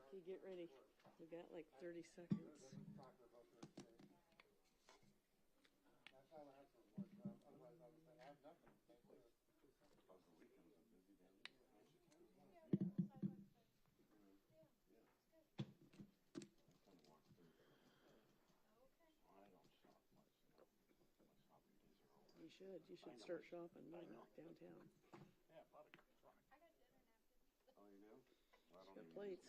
Okay, get ready. We got like 30 seconds. You should start shopping downtown. She's got plates.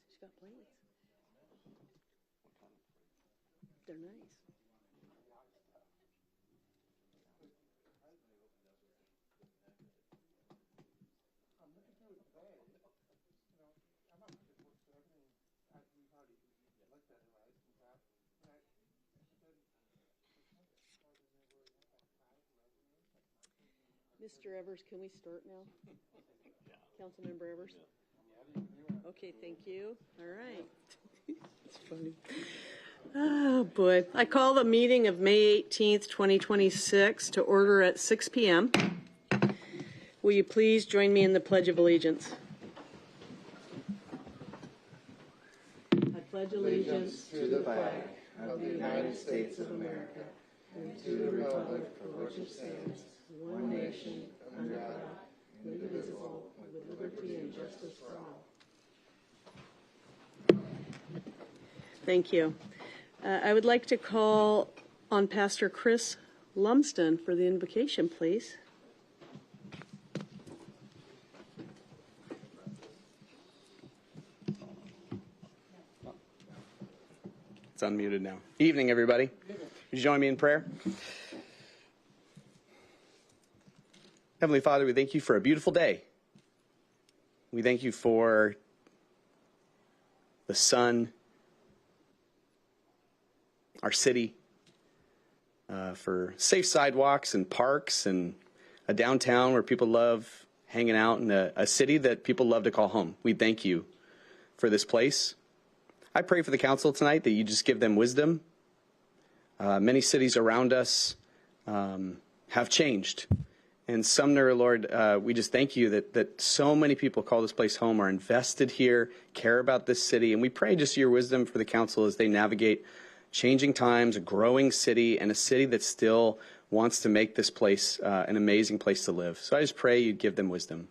She's got plates. They're nice. Mr. Evers, can we start now? Councilmember Evers? Okay, thank you. All right. It's funny. Oh, boy. I call the meeting of May 18th, 2026 to order at 6 p.m. Will you please join me in the Pledge of Allegiance? I pledge allegiance to the flag of the United States of America and to the republic for which it stands, one nation, under God, indivisible, with liberty and justice for all. Thank you. I would like to call on Pastor Chris Lumsden for the invocation, please. It's unmuted now. Evening, everybody. Would you join me in prayer? Heavenly Father, we thank you for a beautiful day. We thank you for the sun, our city, for safe sidewalks and parks and a downtown where people love hanging out, and a city that people love to call home. We thank you for this place. I pray for the council tonight that you just give them wisdom. Many cities around us have changed. And Sumner, Lord, we just thank you that so many people call this place home, are invested here, care about this city. And we pray just your wisdom for the council as they navigate changing times, a growing city, and a city that still wants to make this place an amazing place to live. So I just pray you'd give them wisdom.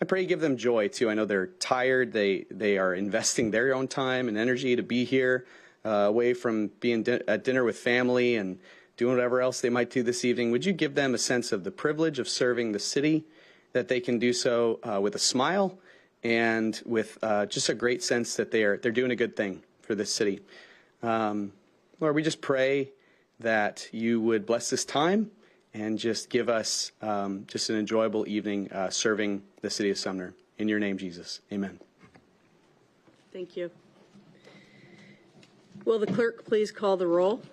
I pray you give them joy, too. I know they're tired. They are investing their own time and energy to be here, away from being at dinner with family and doing whatever else they might do this evening. Would you give them a sense of the privilege of serving the city, that they can do so with a smile and with just a great sense that they're doing a good thing for this city. Lord, we just pray that you would bless this time and just give us just an enjoyable evening serving the city of Sumner. In your name, Jesus. Amen. Thank you. Will the clerk please call the roll?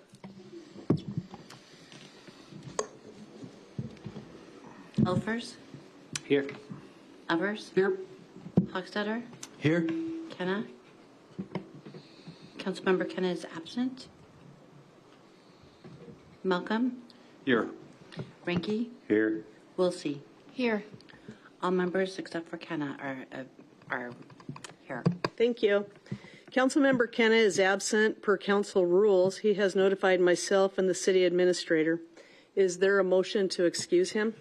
Elfers? Here. Evers? Here. Hochstetter? Here. Kenna? Councilmember Kenna is absent. Malcolm, Here. Ranky, Here. Wilsey. Here. All members except for Kenna are here. Thank you. Councilmember Kenna is absent per council rules. He has notified myself and the city administrator. Is there a motion to excuse him?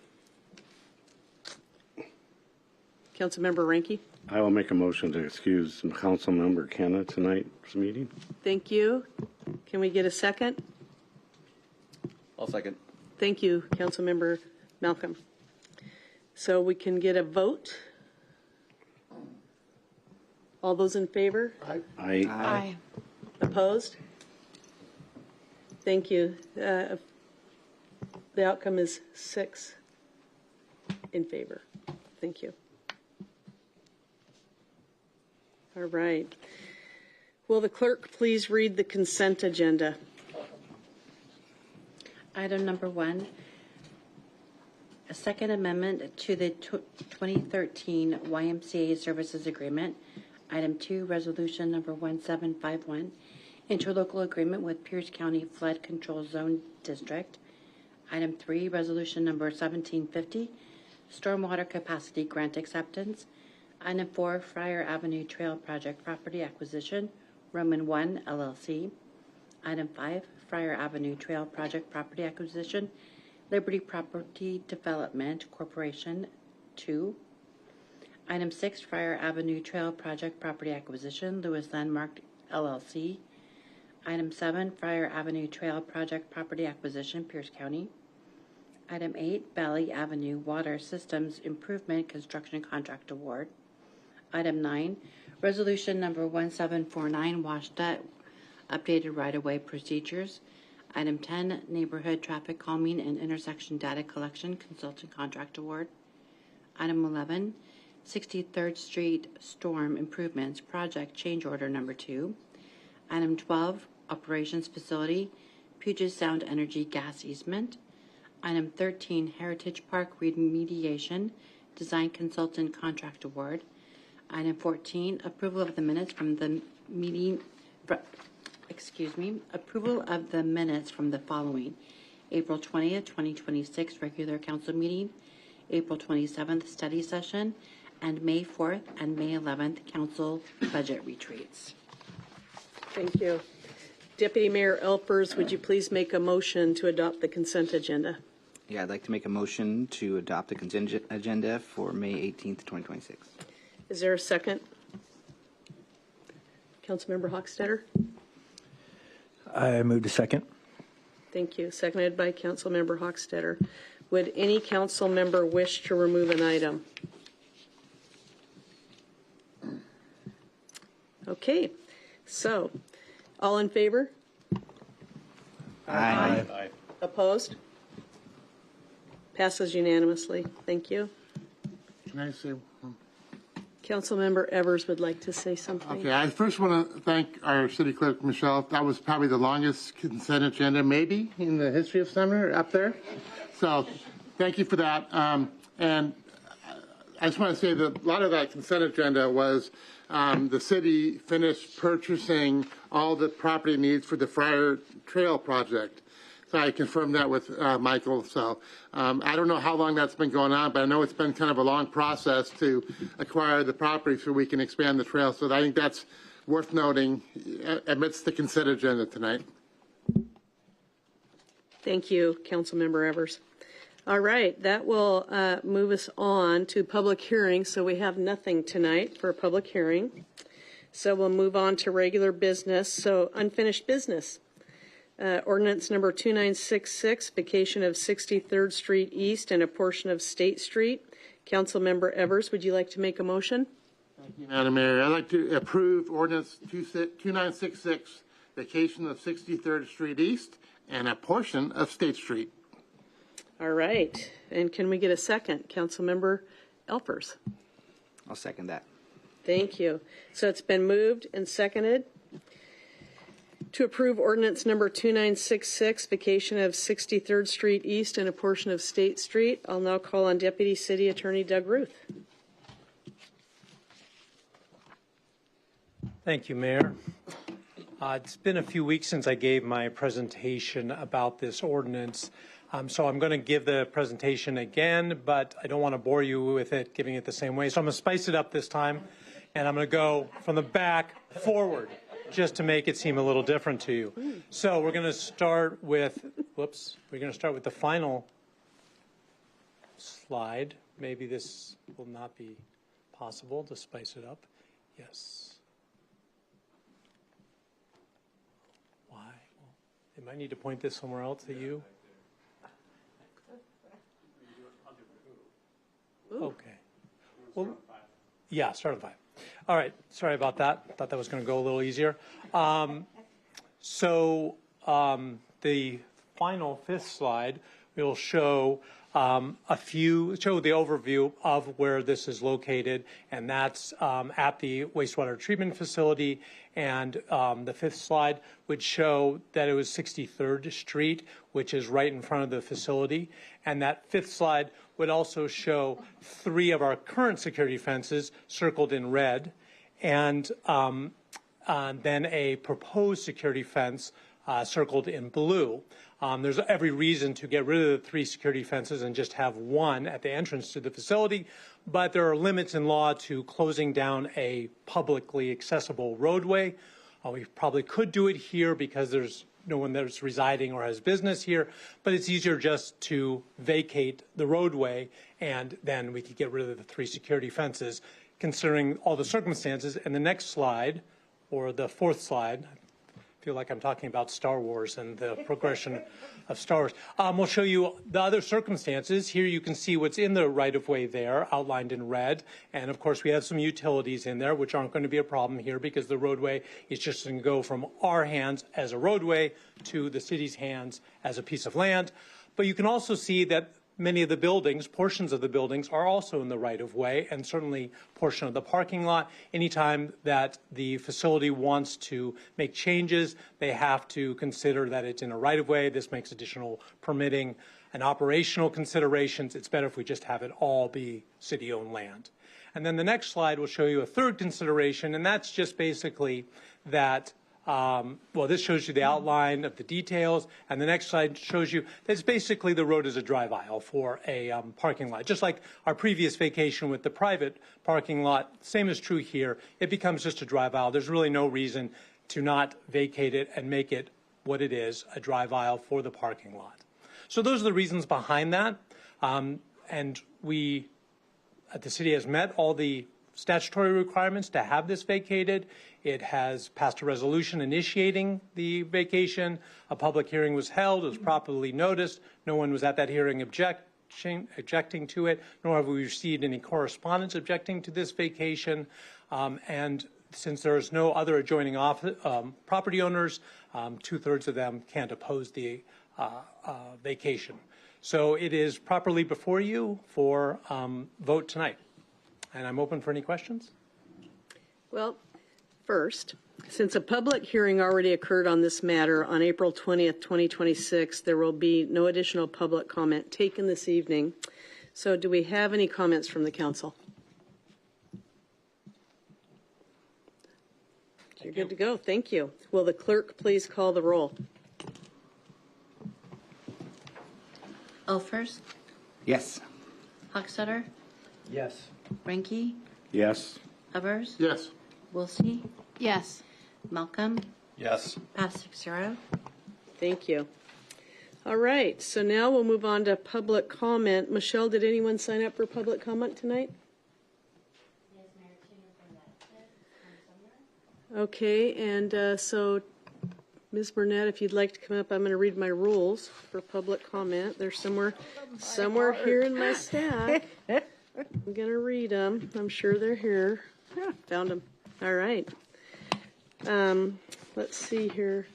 Councilmember Ranky? I will make a motion to excuse Councilmember Kenna tonight's meeting. Thank you. Can we get a second? I'll second. Thank you, Councilmember Malcolm. So we can get a vote. All those in favor? Aye. Opposed? Thank you. The outcome is 6 in favor. Thank you. All right. Will the clerk please read the consent agenda? Item number 1, a second amendment to the 2013 YMCA Services Agreement. Item 2, resolution number 1751, interlocal agreement with Pierce County Flood Control Zone District. Item 3, resolution number 1750, stormwater capacity grant acceptance. Item 4, Friar Avenue Trail Project property acquisition, Roman 1 LLC. Item 5, Friar Avenue Trail Project property acquisition, Liberty Property Development Corporation 2. Item 6, Friar Avenue Trail Project property acquisition, Lewis Landmark LLC. Item 7, Friar Avenue Trail Project property acquisition, Pierce County. Item 8, Valley Avenue Water Systems Improvement Construction Contract Award. Item 9, resolution number 1749, WSDOT updated right-of-way procedures. Item 10, neighborhood traffic calming and intersection data collection consultant contract award. Item 11, 63rd Street Storm Improvements Project Change Order Number 2. Item 12, Operations Facility, Puget Sound Energy Gas Easement. Item 13, Heritage Park Remediation Design Consultant Contract Award. Item 14, approval of the minutes from the meeting, approval of the minutes from the following: April 20th, 2026 regular council meeting, April 27th study session, and May 4th and May 11th council budget retreats. Thank you. Deputy Mayor Elpers, would you please make a motion to adopt the consent agenda? Yeah, I'd like to make a motion to adopt the consent agenda for May 18th, 2026. Is there a second? Councilmember Hochstetter? I move to second. Thank you. Seconded by Councilmember Hochstetter. Would any council member wish to remove an item? Okay. So, all in favor? Aye. Opposed? Passes unanimously. Thank you. Can I say? Councilmember Evers would like to say something. Okay, I first want to thank our city clerk, Michelle. That was probably the longest consent agenda, maybe, in the history of Sumner up there. So thank you for that. And I just want to say that a lot of that consent agenda was the city finished purchasing all the property needs for the Friar Trail project. So I confirmed that with Michael. So I don't know how long that's been going on, but I know it's been kind of a long process to acquire the property so we can expand the trail. So I think that's worth noting amidst the consent agenda tonight. Thank you, Councilmember Evers. All right, that will move us on to public hearing. So we have nothing tonight for a public hearing. So we'll move on to regular business. So unfinished business. Ordinance number 2966, vacation of 63rd Street East and a portion of State Street. Councilmember Evers, would you like to make a motion? Thank you, Madam Mayor. I'd like to approve ordinance 2966, vacation of 63rd Street East and a portion of State Street. All right. And can we get a second? Councilmember Elpers. I'll second that. Thank you. So it's been moved and seconded to approve ordinance number 2966, vacation of 63rd Street East and a portion of State Street. I'll now call on Deputy City Attorney Doug Ruth. Thank you, Mayor. It's been a few weeks since I gave my presentation about this ordinance, so I'm going to give the presentation again, but I don't want to bore you with it, giving it the same way. So I'm going to spice it up this time, and I'm going to go from the back forward, just to make it seem a little different to you. So we're going to start with, we're going to start with the final slide. Maybe this will not be possible to spice it up. Yes. Why? Well, they might need to point this somewhere else to you. Okay. Well, yeah, start at 5. All right. Sorry about that. Thought that was going to go a little easier. The final 5th slide will show show the overview of where this is located, and that's at the wastewater treatment facility. And the 5th slide would show that it was 63rd Street, which is right in front of the facility. And that 5th slide would also show 3 of our current security fences circled in red, and then a proposed security fence circled in blue. There's every reason to get rid of the 3 security fences and just have 1 at the entrance to the facility, but there are limits in law to closing down a publicly accessible roadway. We probably could do it here because there's no one that's residing or has business here, but it's easier just to vacate the roadway, and then we could get rid of the 3 security fences, considering all the circumstances. And the next slide, or the 4th slide, I feel like I'm talking about Star Wars and the progression of Star Wars. We'll show you the other circumstances. Here you can see what's in the right-of-way there, outlined in red. And, of course, we have some utilities in there, which aren't going to be a problem here because the roadway is just going to go from our hands as a roadway to the city's hands as a piece of land. But you can also see that many of the buildings, portions of the buildings, are also in the right-of-way, and certainly portion of the parking lot. Anytime that the facility wants to make changes, they have to consider that it's in a right-of-way. This makes additional permitting and operational considerations. It's better if we just have it all be city-owned land. And then the next slide will show you a third consideration, and that's just basically that this shows you the outline of the details, and the next slide shows you that basically the road is a drive aisle for a parking lot. Just like our previous vacation with the private parking lot, same is true here. It becomes just a drive aisle. There's really no reason to not vacate it and make it what it is, a drive aisle for the parking lot. So those are the reasons behind that. And we, the city has met all the statutory requirements to have this vacated. It has passed a resolution initiating the vacation. A public hearing was held. It was properly noticed. No one was at that hearing objecting to it, nor have we received any correspondence objecting to this vacation. And since there is no other adjoining property owners, 2/3 of them can't oppose the vacation. So it is properly before you for vote tonight. And I'm open for any questions. Well, first, since a public hearing already occurred on this matter on April 20th, 2026, there will be no additional public comment taken this evening. So do we have any comments from the council? You're good to go. Thank you. Will the clerk please call the roll? Elfers, Yes. Hochstetter, Yes. Ranky, Yes. Evers, Yes. Wilsey, Yes. Malcolm, Yes. pass 6-0. Thank you. All right, so now we'll move on to public comment. Michelle, did anyone sign up for public comment tonight? Okay, and so Ms. Burnett, if you'd like to come up, I'm going to read my rules for public comment. They're somewhere here in my stack. I'm going to read them. I'm sure they're here. Found them. All right. Let's see here.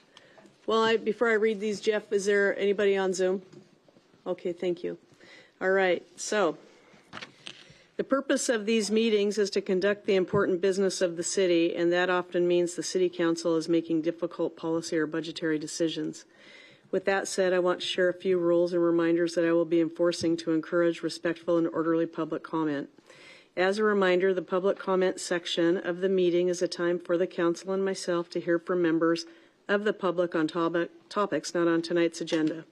Well, before I read these, Jeff, is there anybody on Zoom? Okay, thank you. All right, so the purpose of these meetings is to conduct the important business of the city, and that often means the city council is making difficult policy or budgetary decisions. With that said, I want to share a few rules and reminders that I will be enforcing to encourage respectful and orderly public comment. As a reminder, the public comment section of the meeting is a time for the council and myself to hear from members of the public on topics not on tonight's agenda.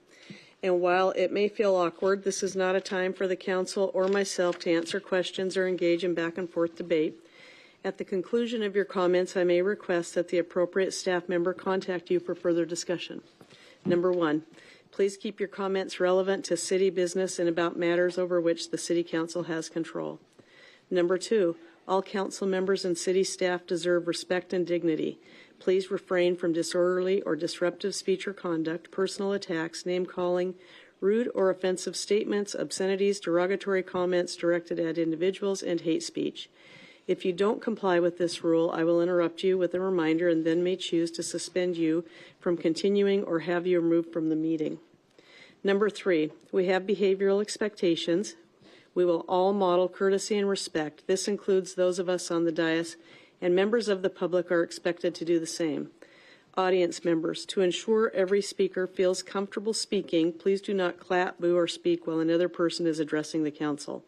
And while it may feel awkward, this is not a time for the council or myself to answer questions or engage in back and forth debate. At the conclusion of your comments, I may request that the appropriate staff member contact you for further discussion. Number 1, please keep your comments relevant to city business and about matters over which the City Council has control. Number 2, all council members and city staff deserve respect and dignity. Please refrain from disorderly or disruptive speech or conduct, personal attacks, name-calling, rude or offensive statements, obscenities, derogatory comments directed at individuals, and hate speech. If you don't comply with this rule, I will interrupt you with a reminder and then may choose to suspend you from continuing or have you removed from the meeting. Number 3, we have behavioral expectations. We will all model courtesy and respect. This includes those of us on the dais, and members of the public are expected to do the same. Audience members, to ensure every speaker feels comfortable speaking, please do not clap, boo, or speak while another person is addressing the council.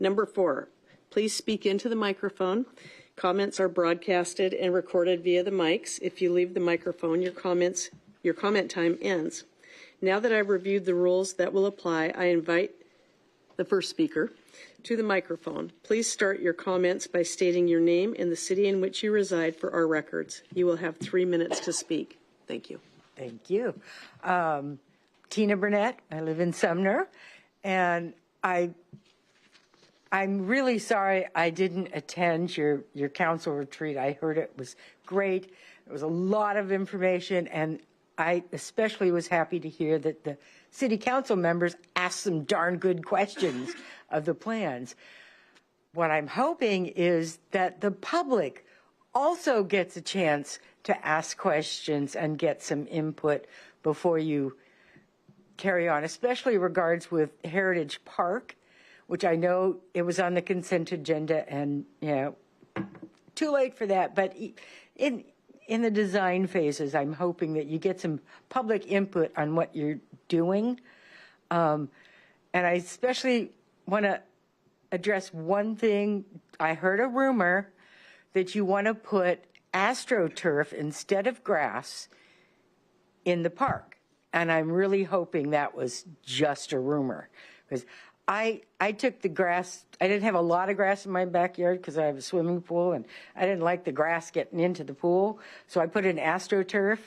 Number 4, please speak into the microphone. Comments are broadcasted and recorded via the mics. If you leave the microphone, your comment time ends. Now that I've reviewed the rules that will apply, I invite the first speaker to the microphone. Please start your comments by stating your name and the city in which you reside for our records. You will have 3 minutes to speak. Thank you. Thank you. Tina Burnett. I live in Sumner, and I'm really sorry I didn't attend your council retreat. I heard it was great. There was a lot of information, and I especially was happy to hear that the city council members asked some darn good questions of the plans. What I'm hoping is that the public also gets a chance to ask questions and get some input before you carry on, especially regards with Heritage Park, which I know it was on the consent agenda, and too late for that. But in the design phases, I'm hoping that you get some public input on what you're doing. And I especially want to address one thing. I heard a rumor that you want to put AstroTurf instead of grass in the park. And I'm really hoping that was just a rumor, because I took the grass. I didn't have a lot of grass in my backyard because I have a swimming pool, and I didn't like the grass getting into the pool. So I put in AstroTurf.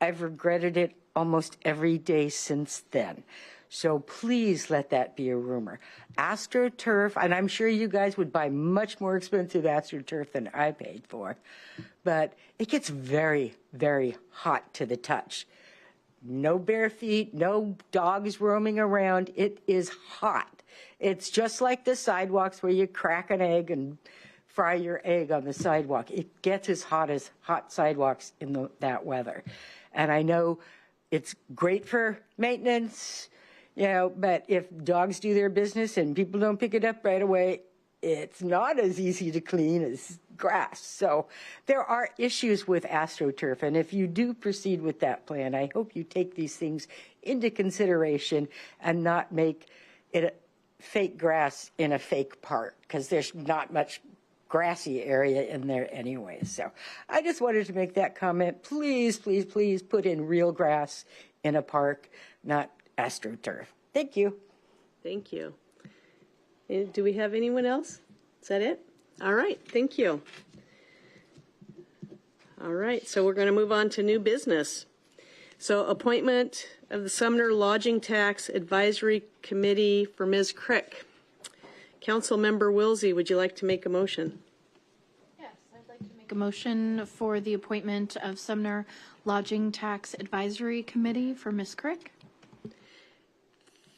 I've regretted it almost every day since then. So please let that be a rumor. AstroTurf, and I'm sure you guys would buy much more expensive AstroTurf than I paid for, but it gets very, very hot to the touch. No bare feet, no dogs roaming around. It is hot. It's just like the sidewalks where you crack an egg and fry your egg on the sidewalk. It gets as hot sidewalks in that weather. And I know it's great for maintenance, but if dogs do their business and people don't pick it up right away, it's not as easy to clean as grass. So there are issues with AstroTurf, and if you do proceed with that plan, I hope you take these things into consideration and not make it a fake grass in a fake park, because there's not much grassy area in there anyway. So I just wanted to make that comment. Please, please, please put in real grass in a park, not AstroTurf. Thank you. Thank you. Do we have anyone else? Is that it? All right. Thank you. All right. So we're going to move on to new business. So appointment of the Sumner Lodging Tax Advisory Committee for Ms. Crick. Councilmember Wilsey, would you like to make a motion? Yes, I'd like to make a motion for the appointment of Sumner Lodging Tax Advisory Committee for Ms. Crick.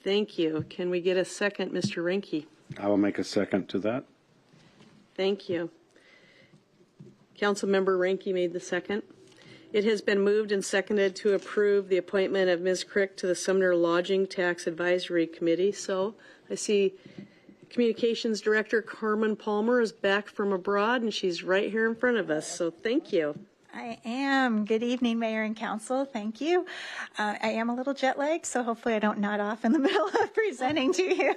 Thank you. Can we get a second, Mr. Rinke? I will make a second to that. Thank you. Councilmember Rinke made the second. It has been moved and seconded to approve the appointment of Ms. Crick to the Sumner Lodging Tax Advisory Committee. So I see Communications Director Carmen Palmer is back from abroad, and she's right here in front of us. So thank you. I am. Good evening, Mayor and Council. Thank you. I am a little jet lagged, so hopefully I don't nod off in the middle of presenting to you.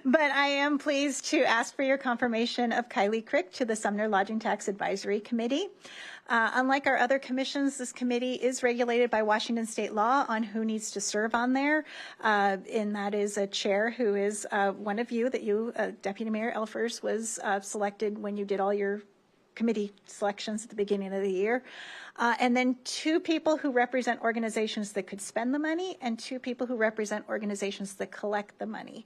But I am pleased to ask for your confirmation of Kylie Crick to the Sumner Lodging Tax Advisory Committee. Unlike our other commissions, this committee is regulated by Washington state law on who needs to serve on there. And that is a chair who is one of you, that you, Deputy Mayor Elfers, was selected when you did all your committee selections at the beginning of the year. And then 2 people who represent organizations that could spend the money and 2 people who represent organizations that collect the money.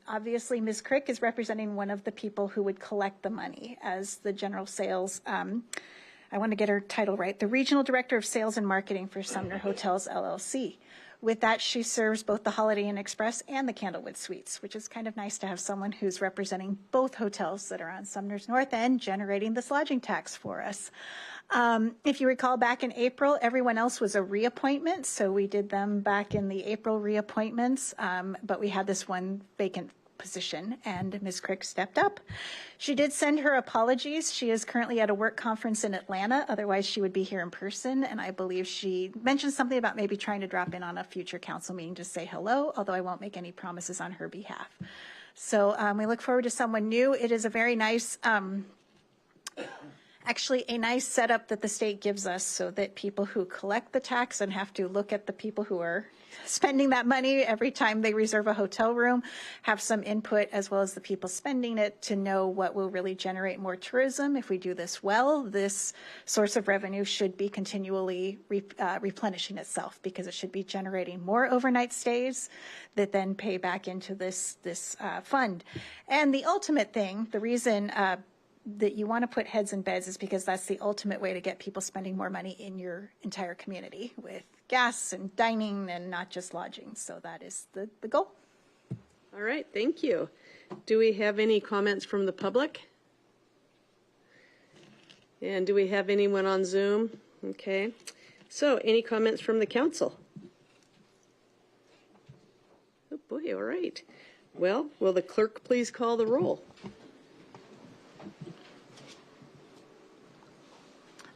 Obviously, Ms. Crick is representing one of the people who would collect the money as the general sales, I want to get her title right, the Regional Director of Sales and Marketing for Sumner Hotels, LLC. With that, she serves both the Holiday Inn Express and the Candlewood Suites, which is kind of nice to have someone who's representing both hotels that are on Sumner's North End, generating this lodging tax for us. If you recall, back in April, everyone else was a reappointment, so we did them back in the April reappointments, but we had this one vacant position, and Ms. Crick stepped up. She did send her apologies. She is currently at a work conference in Atlanta. Otherwise, she would be here in person, and I believe she mentioned something about maybe trying to drop in on a future council meeting to say hello, although I won't make any promises on her behalf. So we look forward to someone new. It is a very nice, actually a nice setup that the state gives us so that people who collect the tax and have to look at the people who are spending that money every time they reserve a hotel room have some input, as well as the people spending it, to know what will really generate more tourism. If we do this well, this source of revenue should be continually replenishing itself, because it should be generating more overnight stays that then pay back into this fund. And the ultimate thing, the reason that you want to put heads in beds is because that's the ultimate way to get people spending more money in your entire community with gas and dining and not just lodging. So that is the goal. All right, thank you. Do we have any comments from the public? And do we have anyone on Zoom? Okay. So any comments from the council? Oh boy, all right. Well, will the clerk please call the roll?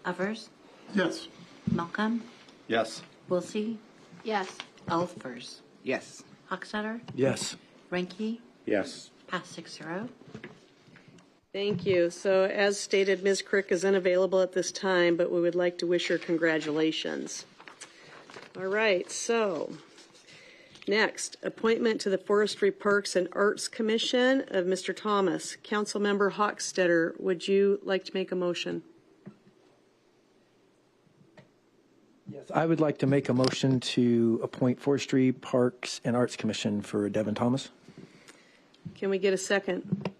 Evers? Yes. Malcolm? Yes. Wilsey? Yes. Elfers? Yes. Hochstetter? Yes. Ranky? Yes. Pass 6-0. Thank you. So as stated, Ms. Crick is unavailable at this time, but we would like to wish her congratulations. All right, so next, appointment to the Forestry, Parks, and Arts Commission of Mr. Thomas. Councilmember Hochstetter, would you like to make a motion? Yes, I would like to make a motion to appoint Forestry, Parks, and Arts Commission for Devin Thomas. Can we get a second?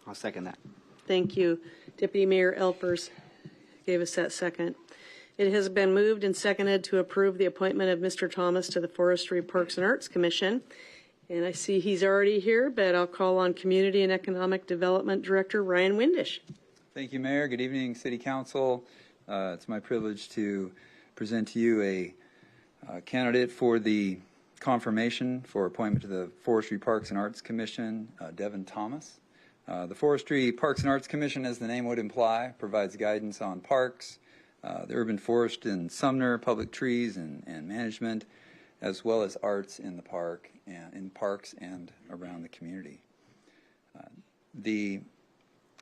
I'll second that. Thank you. Deputy Mayor Elfers gave us that second. It has been moved and seconded to approve the appointment of Mr. Thomas to the Forestry, Parks, and Arts Commission. And I see he's already here, but I'll call on Community and Economic Development Director Ryan Windisch. Thank you, Mayor. Good evening, City Council. It's my privilege to present to you a candidate for the confirmation for appointment to the Forestry, Parks, and Arts Commission, Devin Thomas. The Forestry, Parks, and Arts Commission, as the name would imply, provides guidance on parks, the urban forest in Sumner, public trees and management, as well as arts in the park and in parks and around the community. The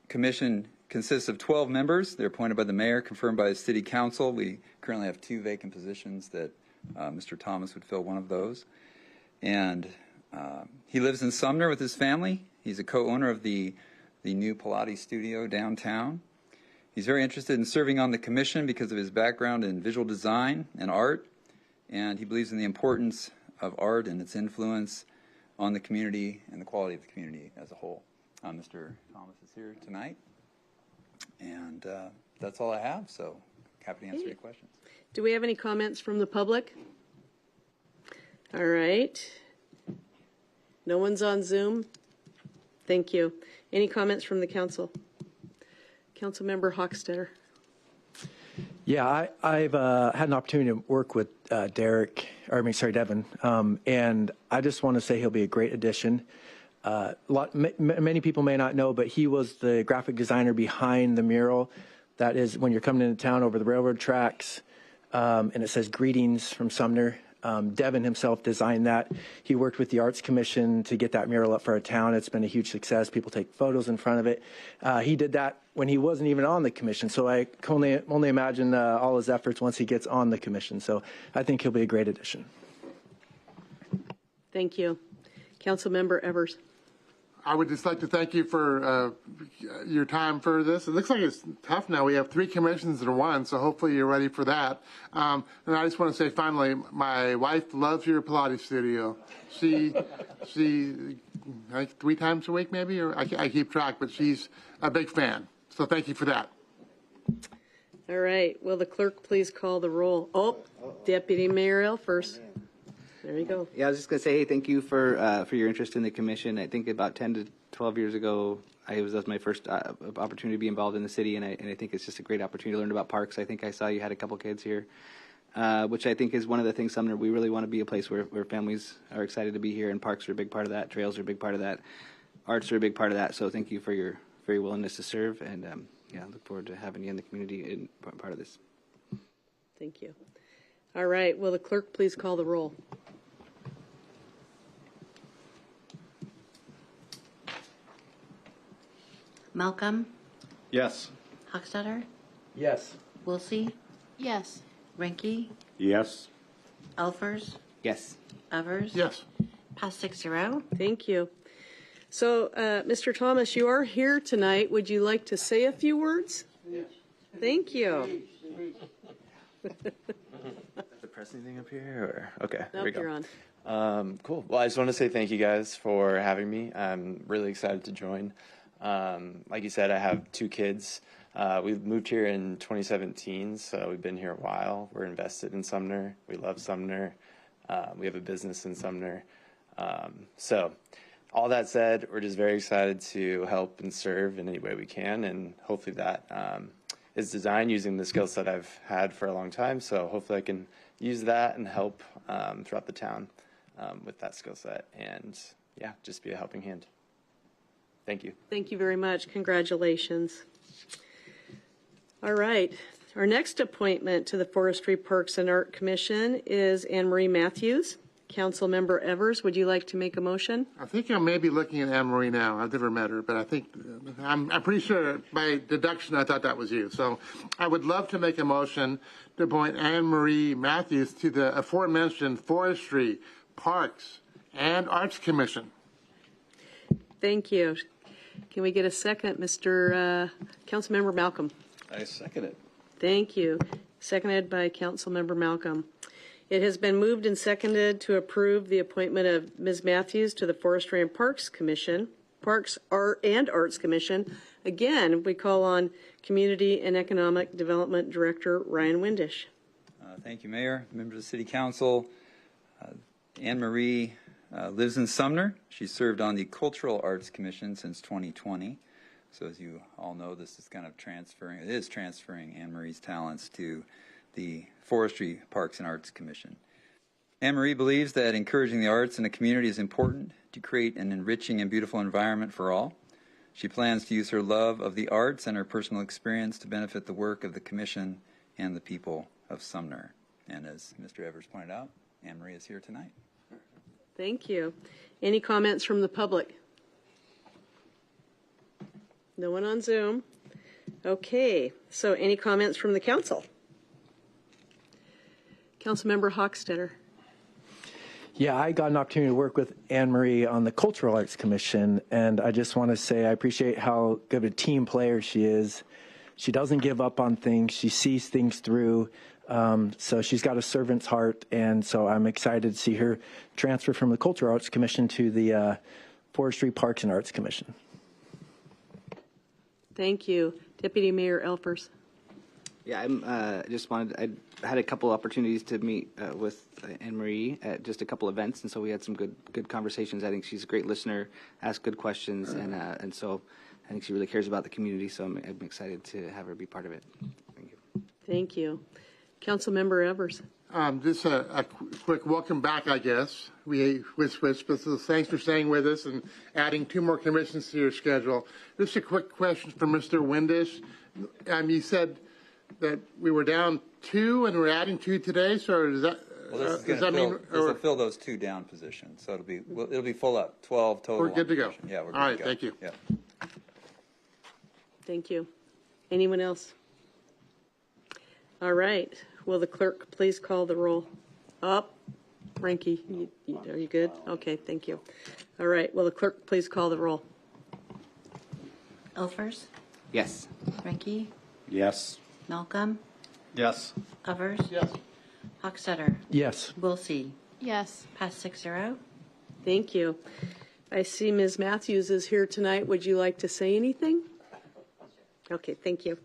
commission consists of 12 members. They're appointed by the mayor, confirmed by the city council. We currently have 2 vacant positions that Mr. Thomas would fill one of those. And he lives in Sumner with his family. He's a co-owner of the new Pilates studio downtown. He's very interested in serving on the commission because of his background in visual design and art. And he believes in the importance of art and its influence on the community and the quality of the community as a whole. Mr. Thomas is here tonight. And that's all I have, so happy to answer any questions. Do we have any comments from the public? All right. No one's on Zoom? Thank you. Any comments from the council? Councilmember Hochstetter. Yeah, I've had an opportunity to work with Devin, and I just want to say he'll be a great addition. Many people may not know, but he was the graphic designer behind the mural That is when you're coming into town over the railroad tracks, and it says greetings from Sumner. Devin himself designed that. He worked with the Arts Commission to get that mural up for our town. It's been a huge success. People take photos in front of it. He did that when he wasn't even on the commission. So I can only imagine all his efforts once he gets on the commission. So I think he'll be a great addition. Thank you. Councilmember Evers. I would just like to thank you for your time for this. It looks like it's tough now. We have 3 commissions in one, so hopefully you're ready for that. And I just want to say finally, my wife loves your Pilates studio. She like 3 times a week maybe, or I keep track, but she's a big fan. So thank you for that. All right. Will the clerk please call the roll? Oh, Deputy Mayor Elfers. There you go. Yeah, I was just going to say, hey, thank you for your interest in the commission. I think about 10 to 12 years ago, that was my first opportunity to be involved in the city, and I think it's just a great opportunity to learn about parks. I think I saw you had a couple kids here, which I think is one of the things, Sumner, we really want to be a place where families are excited to be here, and parks are a big part of that, trails are a big part of that, arts are a big part of that. So thank you for your willingness to serve, and yeah, look forward to having you in the community and part of this. Thank you. All right. Will the clerk please call the roll? Malcolm, Yes. Hochstetter, Yes. Wilsey, Yes. Ranky, Yes. Elfers, Yes. Evers. Yes. Pass 6-0. Thank you. So, Mr. Thomas, you are here tonight. Would you like to say a few words? Yes. Thank you. To press anything up here? Or okay, there Nope, we go. you're on. Cool. Well, I just want to say thank you guys for having me. I'm really excited to join. Like you said, I have 2 kids. We moved here in 2017, so we've been here a while. We're invested in Sumner. We love Sumner. We have a business in Sumner. So all that said, we're just very excited to help and serve in any way we can, and hopefully that is designed using the skill set I've had for a long time. So hopefully I can use that and help throughout the town with that skill set, and yeah, just be a helping hand. Thank you. Thank you very much. Congratulations. All right. Our next appointment to the Forestry, Parks, and Art Commission is Anne Marie Matthews. Councilmember Evers, would you like to make a motion? I think I may be looking at Anne Marie now. I've never met her, but I think I'm pretty sure by deduction I thought that was you. So I would love to make a motion to appoint Anne Marie Matthews to the aforementioned Forestry, Parks, and Arts Commission. Thank you. Can we get a second, Mr. Councilmember Malcolm? I second it. Thank you. Seconded by Councilmember Malcolm. It has been moved and seconded to approve the appointment of Ms. Matthews to the Forestry and Parks Commission, Parks and Arts Commission. Again, we call on Community and Economic Development Director Ryan Windisch. Thank you, Mayor, members of the City Council. Anne Marie lives in Sumner. She served on the Cultural Arts Commission since 2020. So as you all know, this is kind of transferring Anne Marie's talents to the Forestry, Parks, and Arts Commission. Anne Marie believes that encouraging the arts in a community is important to create an enriching and beautiful environment for all. She plans to use her love of the arts and her personal experience to benefit the work of the Commission and the people of Sumner. And as Mr. Evers pointed out, Anne Marie is here tonight. Thank you. Any comments from the public? No one on Zoom. Okay, so any comments from the council? Councilmember Hochstetter. Yeah, I got an opportunity to work with Anne Marie on the Cultural Arts Commission, and I just want to say I appreciate how good of a team player she is. She doesn't give up on things. She sees things through. So she's got a servant's heart, and so I'm excited to see her transfer from the Cultural Arts Commission to the Forestry, Parks, and Arts Commission. Thank you. Deputy Mayor Elfers. Yeah, I had a couple opportunities to meet with Anne Marie at just a couple events, and so we had some good conversations. I think she's a great listener, asks good questions, and so I think she really cares about the community. So I'm excited to have her be part of it. Thank you. Thank you. Councilmember Evers. Just a quick welcome back, I guess. We switched, but thanks for staying with us and adding 2 more commissions to your schedule. Just a quick question for Mr. Windisch. You said that we were down 2 and we're adding 2 today, so does that, Well, this is does that going mean? to fill those 2 down positions, so it'll be full up, 12 total. We're good to go. position. Yeah, we're good All right, to go. thank you. Yeah. Thank you. Anyone else? All right. Will the clerk please call the roll? Up. Ranky, are you good? Okay, thank you. All right. Will the clerk please call the roll? Elfers, Yes. Ranky, Yes. Malcolm, Yes. Evers, Yes. Hochstetter, Yes. Wilsey. Yes. Pass 6-0. Thank you. I see Ms. Matthews is here tonight. Would you like to say anything? Okay, thank you.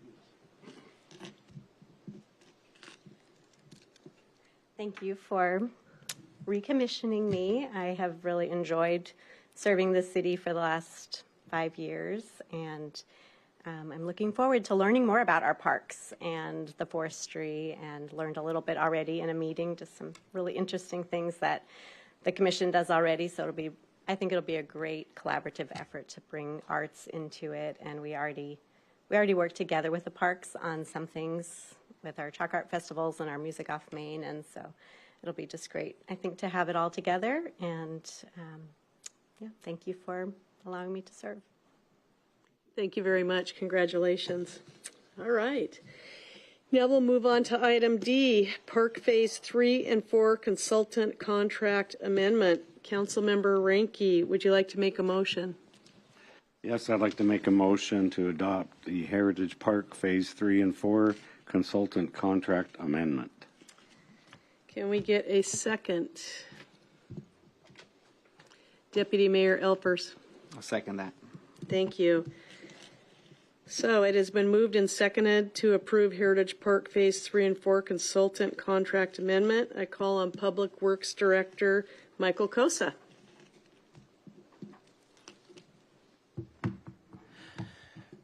Thank you for recommissioning me. I have really enjoyed serving the city for the last 5 years, and I'm looking forward to learning more about our parks and the forestry, and learned a little bit already in a meeting, just some really interesting things that the commission does already. So I think it'll be a great collaborative effort to bring arts into it, and we already work together with the parks on some things with our chalk art festivals and our music off Main, and so it'll be just great, I think, to have it all together. And thank you for allowing me to serve. Thank you very much. Congratulations. All right. Now we'll move on to item D, Park Phase 3 and 4 Consultant Contract Amendment. Councilmember Ranky, would you like to make a motion? Yes, I'd like to make a motion to adopt the Heritage Park Phase 3 and 4 Consultant Contract Amendment. Can we get a second? Deputy Mayor Elpers. I'll second that. Thank you. So it has been moved and seconded to approve Heritage Park Phase 3 and 4 Consultant Contract Amendment. I call on Public Works Director Michael Kosa.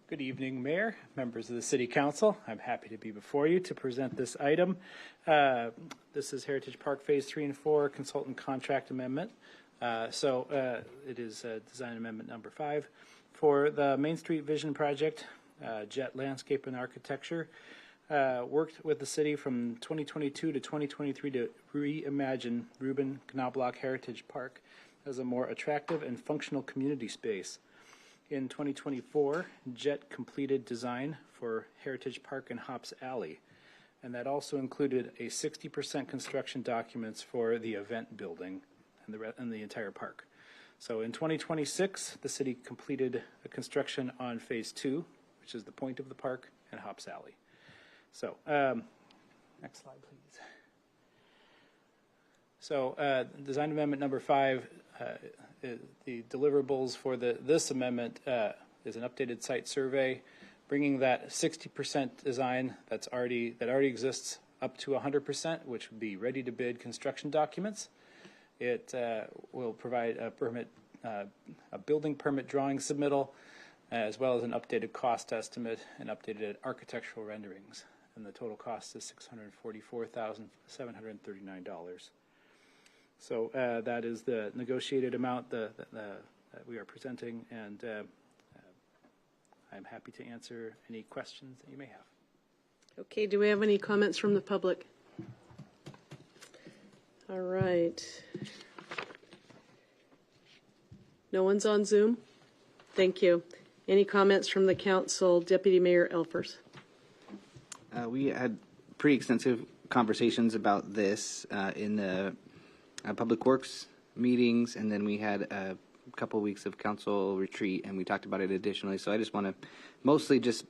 Good evening, Mayor, members of the City Council. I'm happy to be before you to present this item. This is Heritage Park Phase 3 and 4 Consultant Contract Amendment. It is Design Amendment number 5 for the Main Street Vision Project. Jet Landscape and Architecture worked with the city from 2022 to 2023 to reimagine Reuben Knobloch Heritage Park as a more attractive and functional community space. In 2024, Jet completed design for Heritage Park and Hops Alley, and that also included a 60% construction documents for the event building and the entire park. So in 2026, the city completed a construction on Phase 2, which is the point of the park, and Hops Alley. So, next slide, please. So, Design Amendment number 5, the deliverables for this amendment is an updated site survey, bringing that 60% design that already exists up to 100%, which would be ready to bid construction documents. It will provide a building permit drawing submittal, as well as an updated cost estimate and updated architectural renderings. And the total cost is $644,739. So that is the negotiated amount that we are presenting, and I'm happy to answer any questions that you may have. Okay, do we have any comments from the public? All right. No one's on Zoom? Thank you. Any comments from the council? Deputy Mayor Elfers. We had pretty extensive conversations about this in the Public Works meetings, and then we had a couple weeks of council retreat, and we talked about it additionally. So I just want to mostly just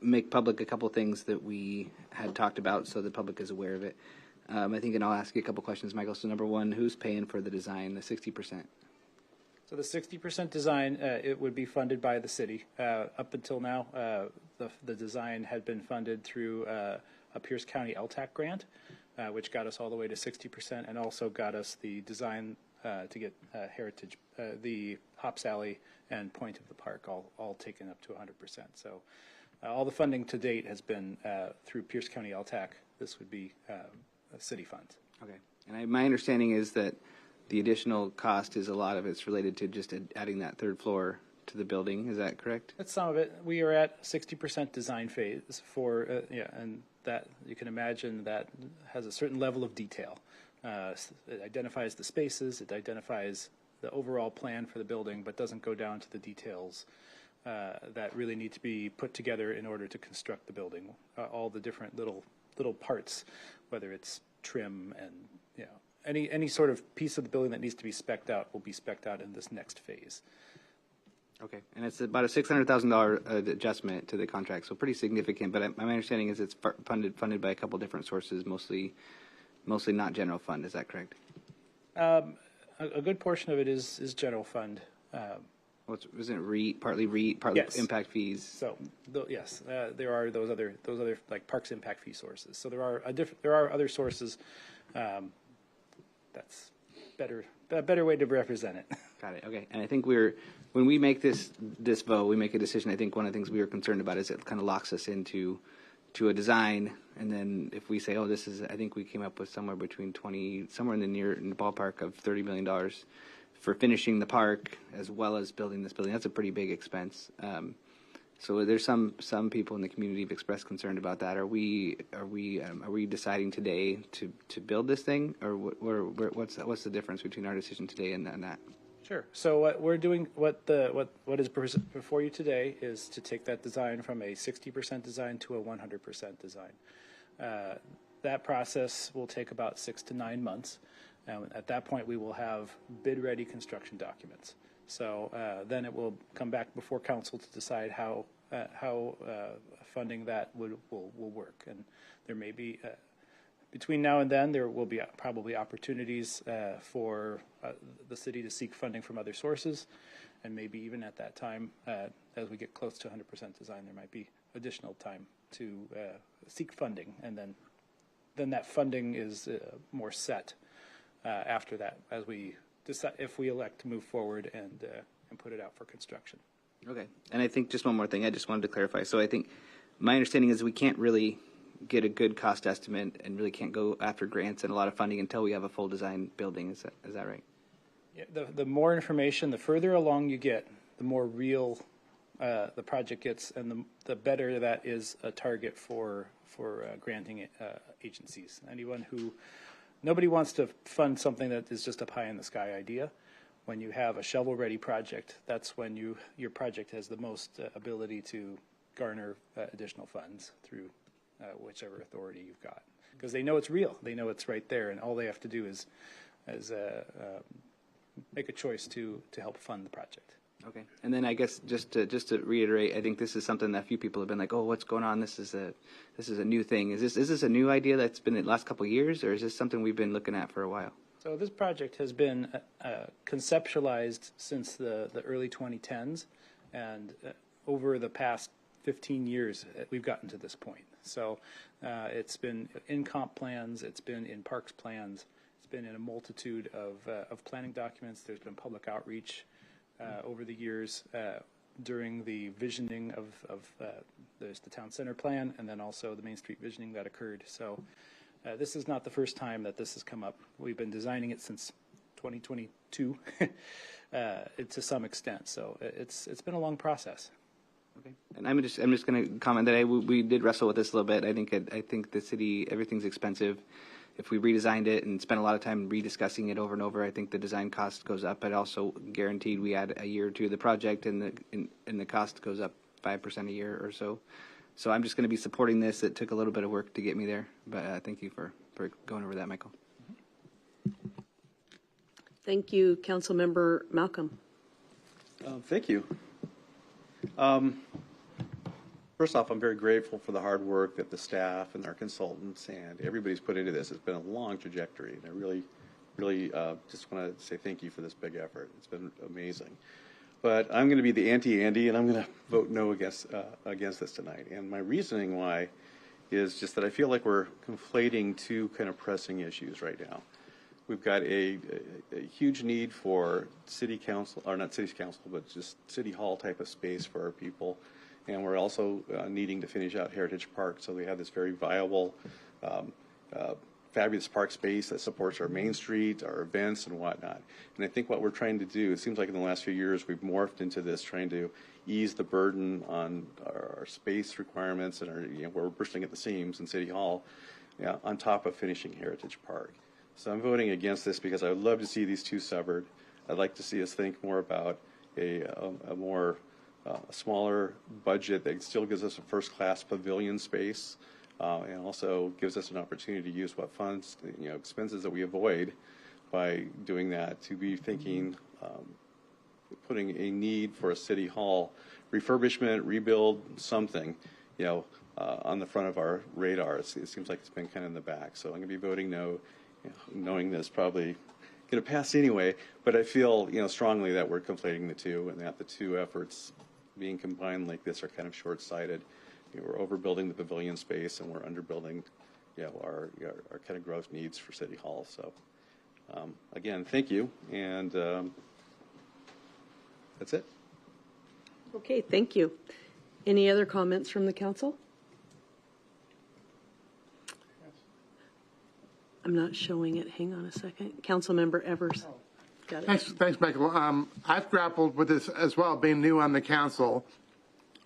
make public a couple things that we had talked about so the public is aware of it. I think, and I'll ask you a couple questions, Michael. So number one, who's paying for the design, the 60%? So the 60% design, it would be funded by the city. Up until now, the design had been funded through a Pierce County LTAC grant, which got us all the way to 60% and also got us the design to get Heritage, the Hops Alley and Point of the Park all taken up to 100%. So all the funding to date has been through Pierce County LTAC. This would be city funds. Okay. And my understanding is that the additional cost is a lot of it's related to just adding that third floor to the building. Is that correct? That's some of it. We are at 60% design phase for, and that you can imagine that has a certain level of detail. It identifies the spaces, it identifies the overall plan for the building, but doesn't go down to the details that really need to be put together in order to construct the building. All the different little parts, whether it's trim and any sort of piece of the building that needs to be spec'd out will be spec'd out in this next phase. Okay, and it's about a $600,000 adjustment to the contract, so pretty significant. But my understanding is it's funded by a couple different sources, mostly not general fund. Is that correct? A good portion of it is general fund. Isn't it REIT, partly REIT, partly Yes. impact fees? So yes, there are those other like parks impact fee sources. So there are other sources. That's a better way to represent it. Got it. Okay. And I think when we make this vote, we make a decision. I think one of the things we were concerned about is it kind of locks us into a design, and then if we say, oh, this is, I think we came up with somewhere between somewhere in the ballpark of $30 million for finishing the park as well as building this building. That's a pretty big expense. So there's some people in the community have expressed concern about that. Are we deciding today to build this thing, or what's the difference between our decision today and that? Sure. So what we're doing, what is before you today is to take that design from a 60% design to a 100% design. That process will take about 6 to 9 months. At that point, we will have bid-ready construction documents. So then it will come back before council to decide how funding that will work. And there may be, between now and then, there will be probably opportunities for the city to seek funding from other sources. And maybe even at that time, as we get close to 100% design, there might be additional time to seek funding. And then that funding is more set after that, as we decide if we elect to move forward and put it out for construction. Okay. And I think just one more thing I just wanted to clarify. So I think my understanding is we can't really get a good cost estimate and really can't go after grants and a lot of funding until we have a full design building. Is that right? Yeah, the more information, the further along you get, the more real the project gets, and the better that is a target for granting agencies. Nobody wants to fund something that is just a pie in the sky idea. When you have a shovel-ready project, that's when your project has the most ability to garner additional funds through whichever authority you've got, because they know it's real. They know it's right there, and all they have to do is make a choice to help fund the project. Okay. And then I guess just to reiterate, I think this is something that a few people have been like, oh, what's going on? This is a new thing. Is this a new idea that's been in the last couple of years, or is this something we've been looking at for a while? So this project has been conceptualized since the early 2010s, and over the past 15 years, we've gotten to this point. So it's been in comp plans, it's been in parks plans, it's been in a multitude of planning documents. There's been public outreach over the years during the visioning of there's the town center plan, and then also the Main Street visioning that occurred. So this is not the first time that this has come up. We've been designing it since 2022 to some extent. So it's been a long process. Okay. And I'm just going to comment that we did wrestle with this a little bit. I think the city, everything's expensive. If we redesigned it and spent a lot of time rediscussing it over and over, I think the design cost goes up. But also guaranteed we add a year or two to the project, and the cost goes up 5% a year or so. So I'm just going to be supporting this. It took a little bit of work to get me there, but thank you for going over that, Michael. Thank you, Councilmember Malcolm. Thank you. First off, I'm very grateful for the hard work that the staff and our consultants and everybody's put into this. It's been a long trajectory, and I really just want to say thank you for this big effort. It's been amazing. But I'm going to be the anti-Andy, and I'm going to vote no against this tonight. And my reasoning why is just that I feel like we're conflating two kind of pressing issues right now. We've got a huge need for city council, or not city council, but just city hall type of space for our people. And we're also needing to finish out Heritage Park, so we have this very viable fabulous park space that supports our Main Street, our events and whatnot. And I think what we're trying to do, it seems like in the last few years we've morphed into this, trying to ease the burden on our space requirements and where we're bursting at the seams in City Hall, on top of finishing Heritage Park. So I'm voting against this because I would love to see these two severed. I'd like to see us think more about a smaller budget that still gives us a first-class pavilion space, and also gives us an opportunity to use what funds, expenses that we avoid by doing that, to be thinking, putting a need for a city hall refurbishment, rebuild, something, on the front of our radar. It seems like it's been kind of in the back. So I'm going to be voting no, knowing this probably going to pass anyway, but I feel, strongly that we're conflating the two, and that the two efforts being combined like this are kind of short-sighted. We're overbuilding the pavilion space, and we're underbuilding, our kind of growth needs for City Hall. So, again, thank you, and that's it. Okay, thank you. Any other comments from the council? I'm not showing it. Hang on a second. Councilmember Evers. Got it. Thanks, Michael. I've grappled with this as well, being new on the council.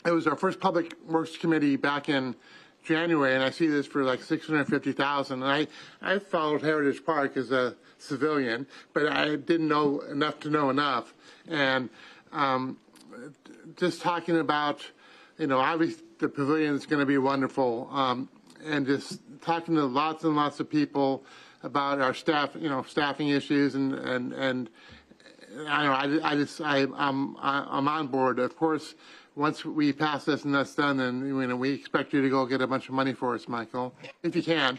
It was our first Public Works Committee back in January, and I see this for like $650,000. And I followed Heritage Park as a civilian, but I didn't know enough to know enough. And just talking about, obviously the pavilion is going to be wonderful, and just talking to lots and lots of people about our staff, staffing issues, and I know I'm on board. Of course, once we pass this and that's done, then we expect you to go get a bunch of money for us, Michael, if you can.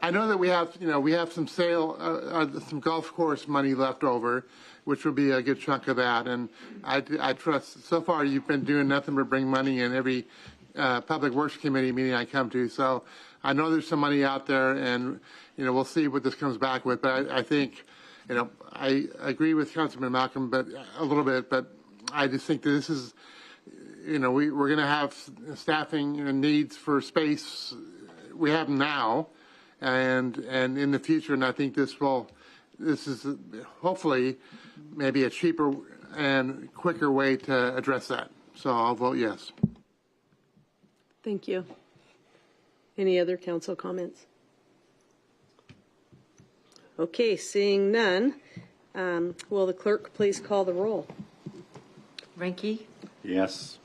I know that we have some some golf course money left over, which will be a good chunk of that. And I trust, so far you've been doing nothing but bring money in every Public Works Committee meeting I come to. So I know there's some money out there, and we'll see what this comes back with. But I think, I agree with Councilman Malcolm, but a little bit. But I just think that this is, we're going to have staffing and needs for space. We have them now, and in the future. And I think this is hopefully maybe a cheaper and quicker way to address that. So I'll vote yes. Thank you. Any other council comments? Okay, seeing none, will the clerk please call the roll? Ranky, Yes.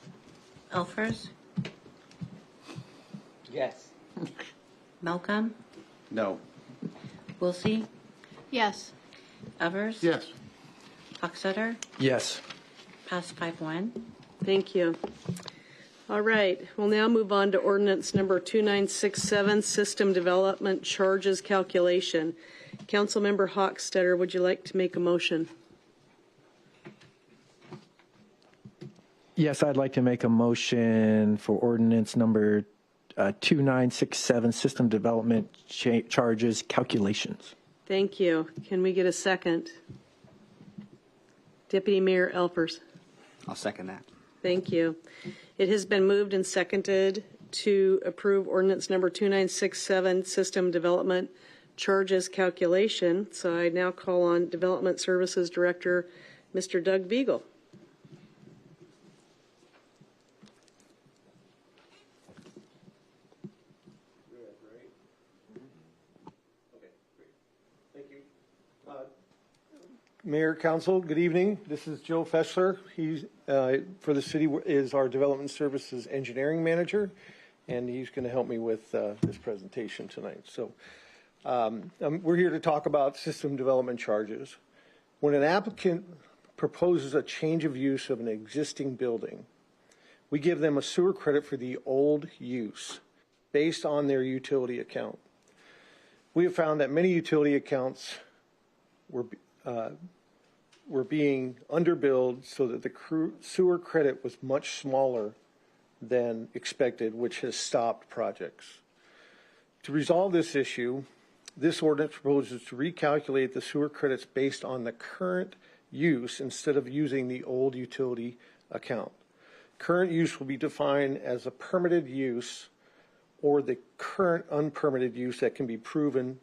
Elfers, Yes. Malcolm, No. Wilsey, Yes. Evers, Yes. Hochstetter, Yes. passed 5-1. Thank you. All right, we'll now move on to ordinance number 2967, System Development Charges Calculation. Councilmember Hochstetter, would you like to make a motion? Yes, I'd like to make a motion for ordinance number 2967, System Development Charges Calculations. Thank you. Can we get a second? Deputy Mayor Elfers. I'll second that. Thank you. It has been moved and seconded to approve ordinance number 2967, System Development Charges Calculation. So I now call on Development Services Director, Mr. Doug Beagle. Mayor, Council, good evening. This is Joe Fessler. He's, for the city, is our Development Services Engineering Manager, and he's going to help me with this presentation tonight. So we're here to talk about system development charges. When an applicant proposes a change of use of an existing building, we give them a sewer credit for the old use based on their utility account. We have found that many utility accounts were being underbilled so that the sewer credit was much smaller than expected, which has stopped projects. To resolve this issue, this ordinance proposes to recalculate the sewer credits based on the current use instead of using the old utility account. Current use will be defined as a permitted use or the current unpermitted use that can be proven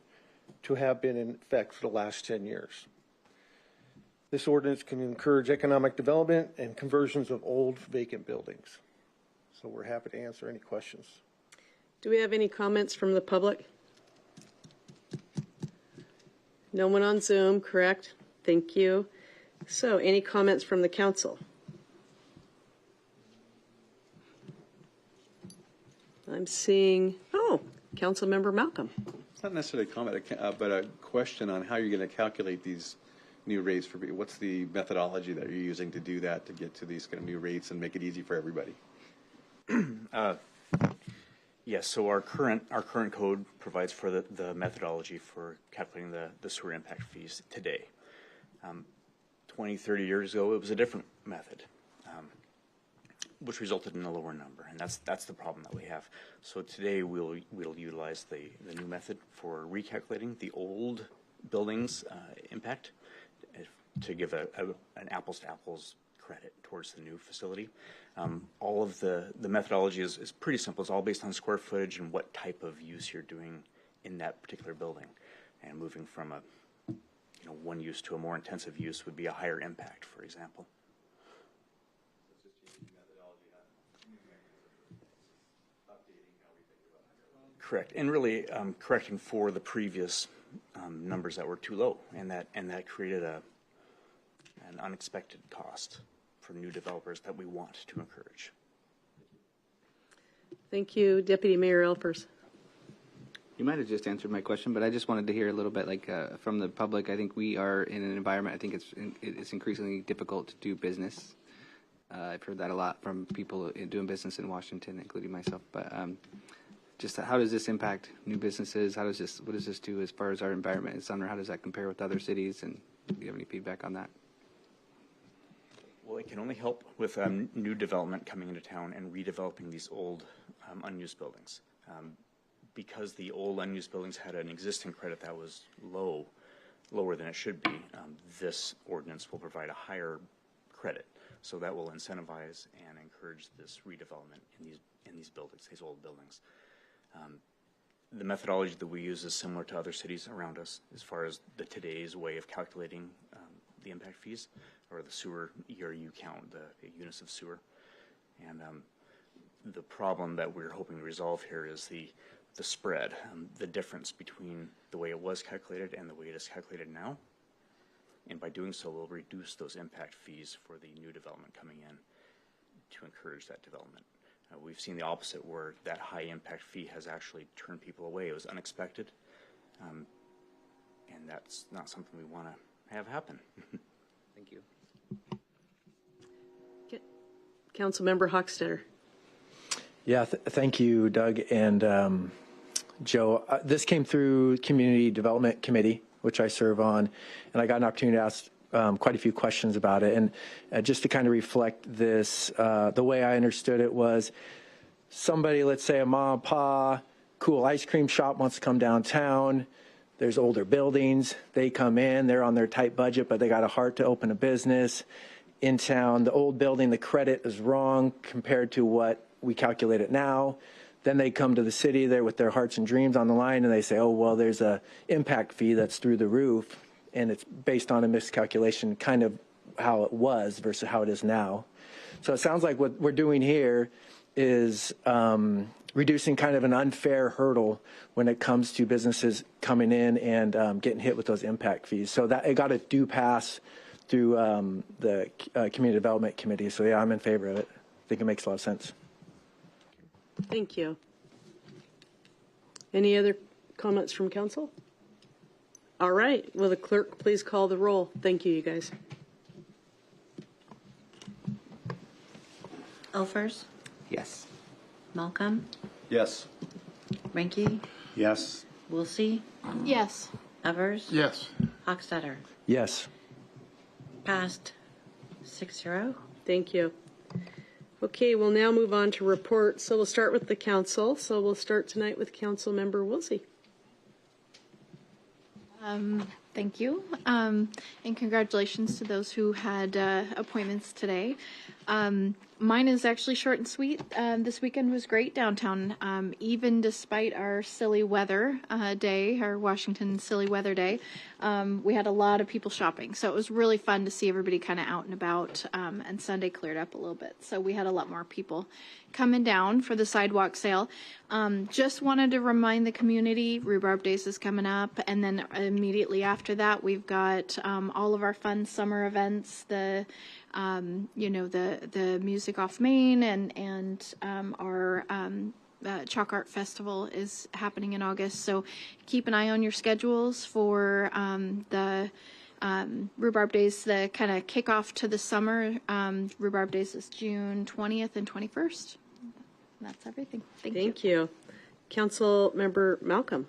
to have been in effect for the last 10 years. This ordinance can encourage economic development and conversions of old vacant buildings. So we're happy to answer any questions. Do we have any comments from the public? No one on Zoom, correct? Thank you. So any comments from the council? I'm seeing, Councilmember Malcolm. It's not necessarily a comment, but a question on how you're going to calculate these new rates for, what's the methodology that you're using to do that, to get to these kind of new rates and make it easy for everybody? Yes, so our current code provides for the methodology for calculating the sewer impact fees today. 20, 30 years ago, it was a different method, which resulted in a lower number, and that's the problem that we have. So today we'll utilize the new method for recalculating the old buildings impact to give an apples to apples credit towards the new facility. All of the methodology is pretty simple. It's all based on square footage and what type of use you're doing in that particular building. And moving from one use to a more intensive use would be a higher impact, for example. Correct, and really correcting for the previous numbers that were too low, and that created an unexpected cost for new developers that we want to encourage. Thank you, Deputy Mayor Elpers. You might have just answered my question, but I just wanted to hear a little bit from the public. I think we are in an environment, I think it's increasingly difficult to do business. I've heard that a lot from people doing business in Washington, including myself. But just how does this impact new businesses? What does this do as far as our environment in Sumner? How does that compare with other cities? And do you have any feedback on that? Well, it can only help with new development coming into town and redeveloping these old unused buildings. Because the old unused buildings had an existing credit that was lower than it should be, this ordinance will provide a higher credit. So that will incentivize and encourage this redevelopment in these buildings, these old buildings. The methodology that we use is similar to other cities around us as far as today's way of calculating the impact fees, or the sewer ERU count, the units of sewer. And the problem that we're hoping to resolve here is the spread, the difference between the way it was calculated and the way it is calculated now. And by doing so, we'll reduce those impact fees for the new development coming in to encourage that development. We've seen the opposite, where that high impact fee has actually turned people away. It was unexpected, and that's not something we want to have happen. Thank you. Councilmember Hochstetter. Yeah, thank you, Doug and Joe. This came through Community Development Committee, which I serve on, and I got an opportunity to ask quite a few questions about it. And just to kind of reflect this, the way I understood it was somebody, let's say a mom and pa, cool ice cream shop wants to come downtown. There's older buildings. They come in, they're on their tight budget, but they got a heart to open a business in town. The old building, the credit is wrong compared to what we calculate it now. Then they come to the city there with their hearts and dreams on the line, and they say, oh, well, there's a impact fee that's through the roof, and it's based on a miscalculation, kind of how it was versus how it is now. So it sounds like what we're doing here is reducing kind of an unfair hurdle when it comes to businesses coming in and getting hit with those impact fees. So that it got a due pass through the Community Development Committee. So yeah, I'm in favor of it. I think it makes a lot of sense. Thank you. Any other comments from council? All right. Will the clerk please call the roll? Thank you, you guys. Elfers? Yes. Malcolm? Yes. Ranky? Yes. Wilsey? Yes. Evers? Yes. Hochstetter? Yes. Passed 6-0. Thank you. Okay, we'll now move on to reports. So we'll start with the council. So we'll start tonight with Councilmember Wilsey. Thank you. And congratulations to those who had appointments today. Mine is actually short and sweet. This weekend was great downtown, even despite our silly weather day, our Washington silly weather day. We had a lot of people shopping, so it was really fun to see everybody kind of out and about. And Sunday cleared up a little bit, so we had a lot more people coming down for the sidewalk sale. Just wanted to remind the community, Rhubarb Days is coming up, and then immediately after that, we've got all of our fun summer events. The music off Main and our Chalk Art Festival is happening in August. So keep an eye on your schedules for the Rhubarb Days, the kind of kickoff to the summer. Rhubarb Days is June 20th and 21st. That's everything. Thank you. Council Member Malcolm.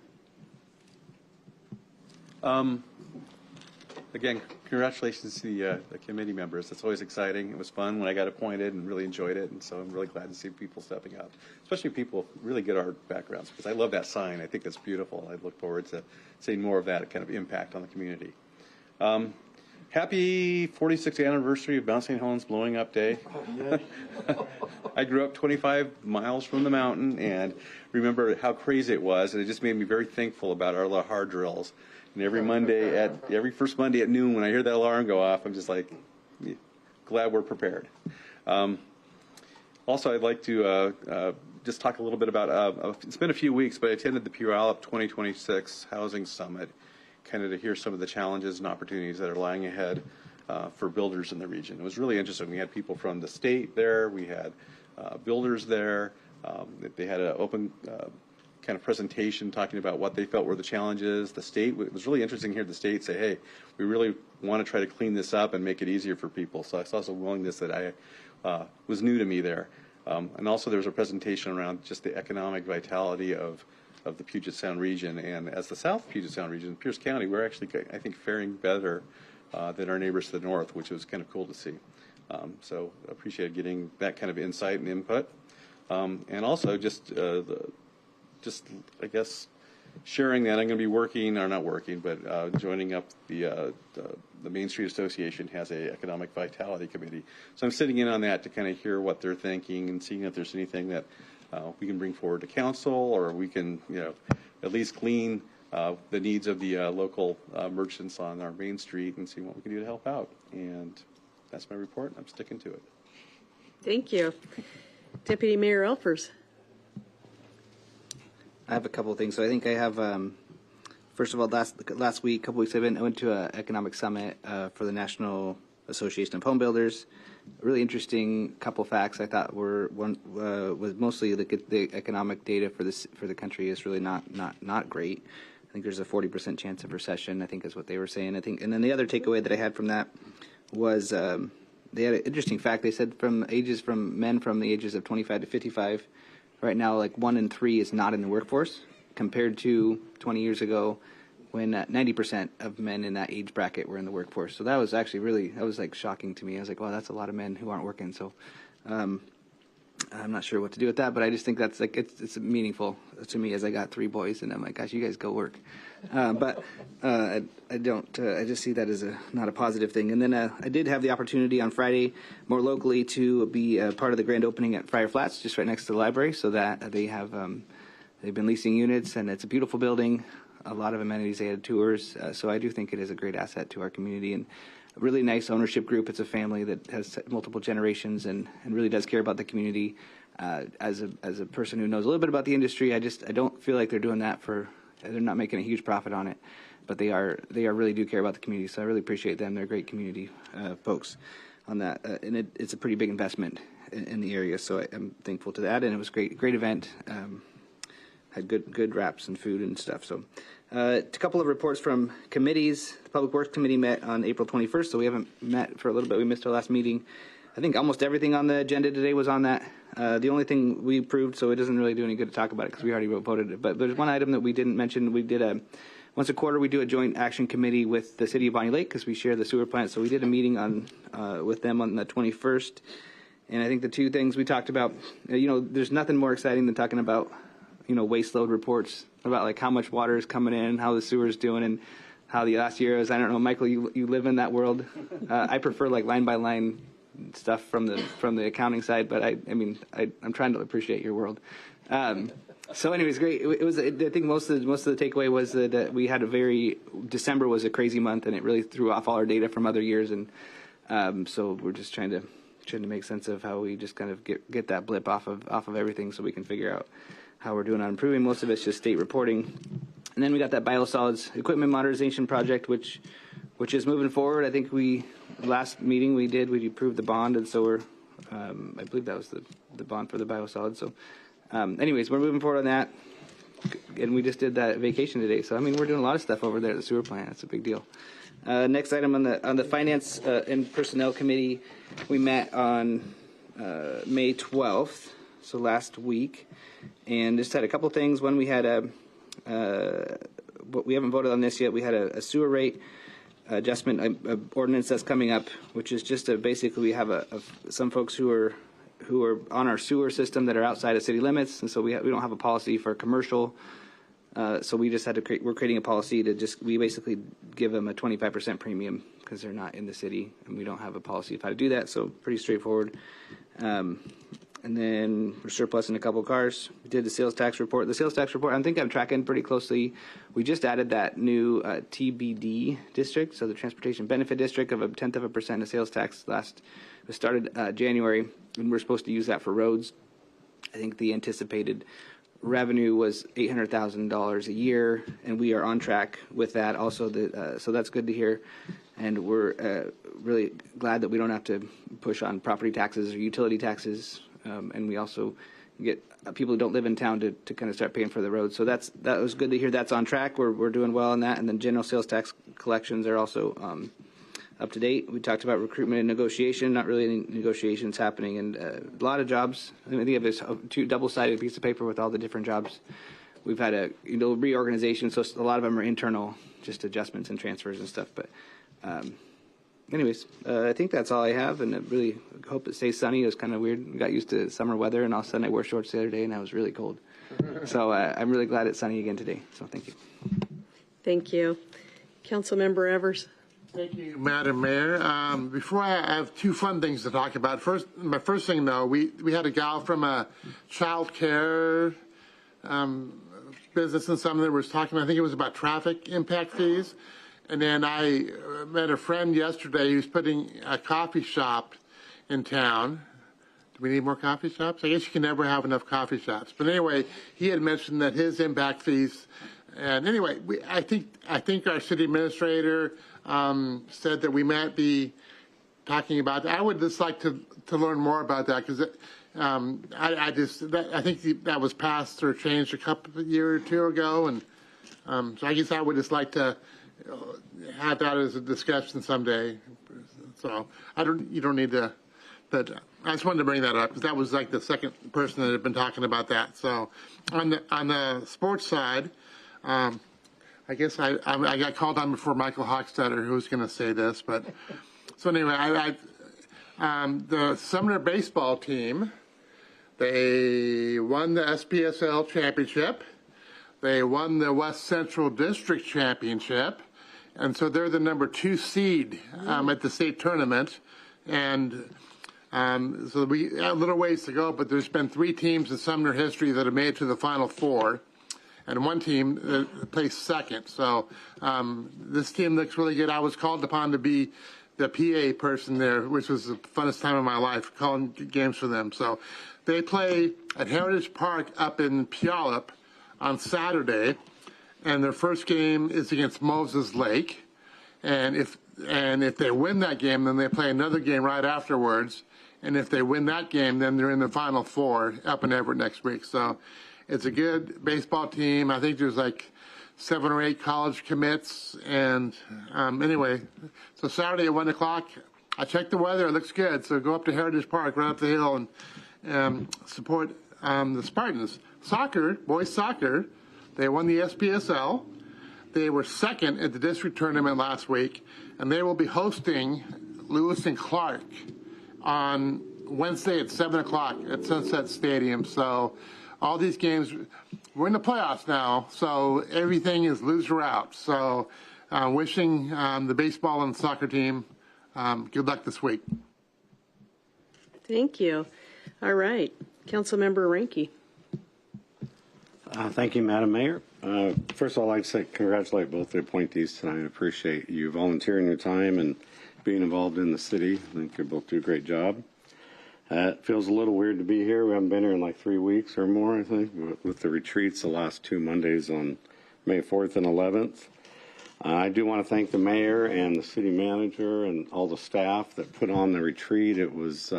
Again, congratulations to the committee members. It's always exciting. It was fun when I got appointed and really enjoyed it. And so I'm really glad to see people stepping up, especially people with really good art backgrounds, because I love that sign. I think that's beautiful. I look forward to seeing more of that kind of impact on the community. Happy 46th anniversary of Bouncing Homes Blowing Up Day. I grew up 25 miles from the mountain and remember how crazy it was, and it just made me very thankful about our hard drills. And every first Monday at noon, when I hear that alarm go off, I'm just like, glad we're prepared. Also, I'd like to just talk a little bit about, it's been a few weeks, but I attended the Puyallup 2026 Housing Summit, kind of to hear some of the challenges and opportunities that are lying ahead for builders in the region. It was really interesting. We had people from the state there. We had builders there. They had an open kind of presentation talking about what they felt were the challenges. The state, it was really interesting to hear the state say, hey, we really want to try to clean this up and make it easier for people. So I saw some willingness that I was new to me there. And also there was a presentation around just the economic vitality of the Puget Sound region. And as the South Puget Sound region, Pierce County, we're actually, I think, faring better than our neighbors to the north, which was kind of cool to see. So appreciated getting that kind of insight and input. And also just I guess sharing that I'm going to be working, or not working, but joining up the Main Street Association has a economic vitality committee. So I'm sitting in on that to kind of hear what they're thinking and seeing if there's anything that we can bring forward to council, or we can, at least glean the needs of the local merchants on our Main Street and see what we can do to help out. And that's my report. I'm sticking to it. Thank you. Deputy Mayor Elfers. I have a couple of things. So I think I have, first of all, last week, a couple weeks, I went to an economic summit for the National Association of Home Builders. A really interesting couple facts I thought were one was mostly the economic data for the country is really not great. I think there's a 40% chance of recession, I think is what they were saying. I think, and then the other takeaway that I had from that was they had an interesting fact. They said from men from the ages of 25 to 55. Right now, like 1 in 3 is not in the workforce, compared to 20 years ago when 90% of men in that age bracket were in the workforce. So that was actually that was like shocking to me. I was like, wow, that's a lot of men who aren't working. So I'm not sure what to do with that, but I just think that's like, it's meaningful to me as I got 3 boys and I'm like, gosh, you guys go work. But I just see that as not a positive thing. And then I did have the opportunity on Friday, more locally, to be part of the grand opening at Friar Flats, just right next to the library, so that they have, they've been leasing units, and it's a beautiful building, a lot of amenities. They had tours, so I do think it is a great asset to our community, and a really nice ownership group. It's a family that has multiple generations and really does care about the community. As a person who knows a little bit about the industry, I don't feel like they're doing that they're not making a huge profit on it, but they really do care about the community. So I really appreciate them. They're great community folks on that, and it's a pretty big investment in the area. So I'm thankful to that, and it was great event. Had good wraps and food and stuff. So a couple of reports from committees. The Public Works Committee met on April 21st, so we haven't met for a little bit. We missed our last meeting. I think almost everything on the agenda today was on that. The only thing we approved, so it doesn't really do any good to talk about it because we already voted it. But there's one item that we didn't mention. We did once a quarter we do a joint action committee with the City of Bonnie Lake because we share the sewer plant. So we did a meeting with them on the 21st. And I think the two things we talked about, there's nothing more exciting than talking about, waste load reports about like how much water is coming in, how the sewer is doing, and how the last year is. I don't know, Michael, you live in that world. I prefer like line by line stuff from the accounting side, but I'm trying to appreciate your world. So anyways, great. It was, I think most of the takeaway was that we had December was a crazy month, and it really threw off all our data from other years. And so we're just trying to make sense of how we just kind of get that blip off of everything, so we can figure out how we're doing on improving. Most of it's just state reporting. And then we got that biosolids equipment modernization project, which is moving forward. I think last meeting we approved the bond, and so I believe that was the bond for the biosolids. So anyways, we're moving forward on that. And we just did that vacation today. So, we're doing a lot of stuff over there at the sewer plant. That's a big deal. Next item on the Finance and Personnel Committee, we met on May 12th, so last week, and just had a couple things. One, we had but we haven't voted on this yet. We had a sewer rate adjustment ordinance that's coming up, which is just basically we have some folks who are on our sewer system that are outside of city limits, and so we don't have a policy for commercial. So we just had to we're creating a policy to we basically give them a 25% premium because they're not in the city, and we don't have a policy of how to do that. So pretty straightforward. And then we're surplusing a couple of cars. We did the sales tax report. The sales tax report, I think I'm tracking pretty closely. We just added that new TBD district, so the Transportation Benefit District, of 0.1% of sales tax it started January, and we're supposed to use that for roads. I think the anticipated revenue was $800,000 a year, and we are on track with that. Also, so that's good to hear, and we're really glad that we don't have to push on property taxes or utility taxes, and we also get people who don't live in town to kind of start paying for the roads. So that was good to hear. That's on track. We're doing well on that, and then general sales tax collections are also up to date. We talked about recruitment and negotiation. Not really any negotiations happening, and a lot of jobs. I think of this double-sided piece of paper with all the different jobs. We've had a reorganization, so a lot of them are internal, just adjustments and transfers and stuff. But anyways, I think that's all I have, and I really hope it stays sunny. It was kind of weird. We got used to summer weather, and all of a sudden I wore shorts the other day, and I was really cold. So I'm really glad it's sunny again today. So thank you. Thank you. Councilmember Evers. Thank you, Madam Mayor. Before I have two fun things to talk about. My first thing, though, we had a gal from a child care business in Sumner was talking, I think it was about traffic impact fees. And then I met a friend yesterday who's putting a coffee shop in town. Do we need more coffee shops? I guess you can never have enough coffee shops. But anyway, he had mentioned that his impact fees, and anyway, I think our city administrator said that we might be talking about that. I would just like to learn more about that, because I think that was passed or changed a year or two ago, and so I guess I would just like to have that as a discussion someday. So you don't need to, but I just wanted to bring that up because that was like the second person that had been talking about that. So on the sports side, I guess I got called on before Michael Hochstetter, who was going to say this, but so anyway, the Sumner baseball team, they won the SPSL championship. They won the West Central District championship, and so they're the number 2 seed at the state tournament. And so we have a little ways to go, but there's been 3 teams in Sumner history that have made it to the Final Four, and 1 team placed second. So this team looks really good. I was called upon to be the PA person there, which was the funnest time of my life, calling games for them. So they play at Heritage Park up in Puyallup on Saturday, and their first game is against Moses Lake. And if they win that game, then they play another game right afterwards. And if they win that game, then they're in the Final Four up in Everett next week. So it's a good baseball team. I think there's like 7 or 8 college commits. And anyway, so Saturday at 1 o'clock, I checked the weather. It looks good. So go up to Heritage Park, right up the hill, and support the Spartans. Soccer, boys soccer, they won the SPSL. They were second at the district tournament last week, and they will be hosting Lewis and Clark on Wednesday at 7 o'clock at Sunset Stadium. So all these games, we're in the playoffs now, so everything is loser out. So wishing the baseball and soccer team good luck this week. Thank you. All right. Councilmember Ranky. Thank you, Madam Mayor. First of all, I'd like to say congratulate both the appointees tonight. I appreciate you volunteering your time and being involved in the city. I think you both do a great job. It feels a little weird to be here. We haven't been here in like 3 weeks or more, I think, with the retreats the last 2 Mondays on May 4th and 11th. I do want to thank the mayor and the city manager and all the staff that put on the retreat. It was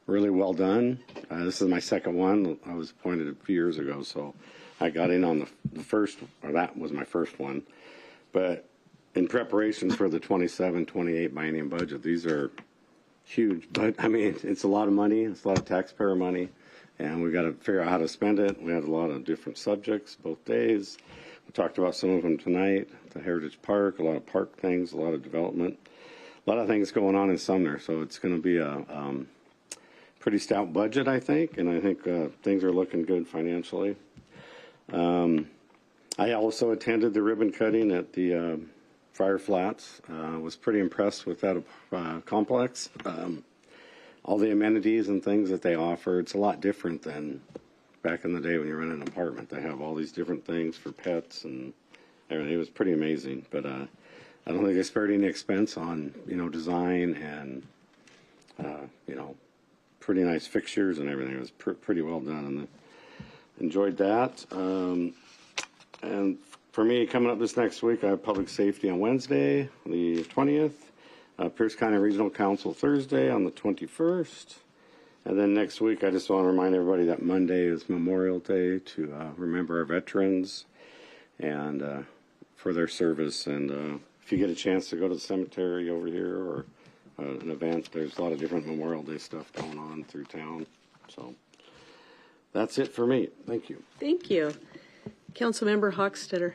really well done. This is my second one. I was appointed a few years ago, so I got in on the first, or that was my first one. But in preparations for the 27-28 biennium budget, these are huge. But I mean, it's a lot of money. It's a lot of taxpayer money, and we got to figure out how to spend it. We had a lot of different subjects both days. We talked about some of them tonight. The Heritage Park, a lot of park things, a lot of development, a lot of things going on in Sumner. So it's going to be a pretty stout budget, I think, and I think things are looking good financially. I also attended the ribbon cutting at the Friar Flats. Was pretty impressed with that complex. All the amenities and things that they offer, it's a lot different than back in the day when you rent an apartment. They have all these different things for pets and everything. It was pretty amazing, but I don't think they spared any expense on, design and, pretty nice fixtures and everything. It was pretty well done, and enjoyed that. And for me, coming up this next week, I have public safety on Wednesday, the 20th, Pierce County Regional Council Thursday on the 21st. And then next week, I just want to remind everybody that Monday is Memorial Day to remember our veterans and for their service. And if you get a chance to go to the cemetery over here or an event, there's a lot of different Memorial Day stuff going on through town. So that's it for me. Thank you. Thank you. Councilmember Hochstetter.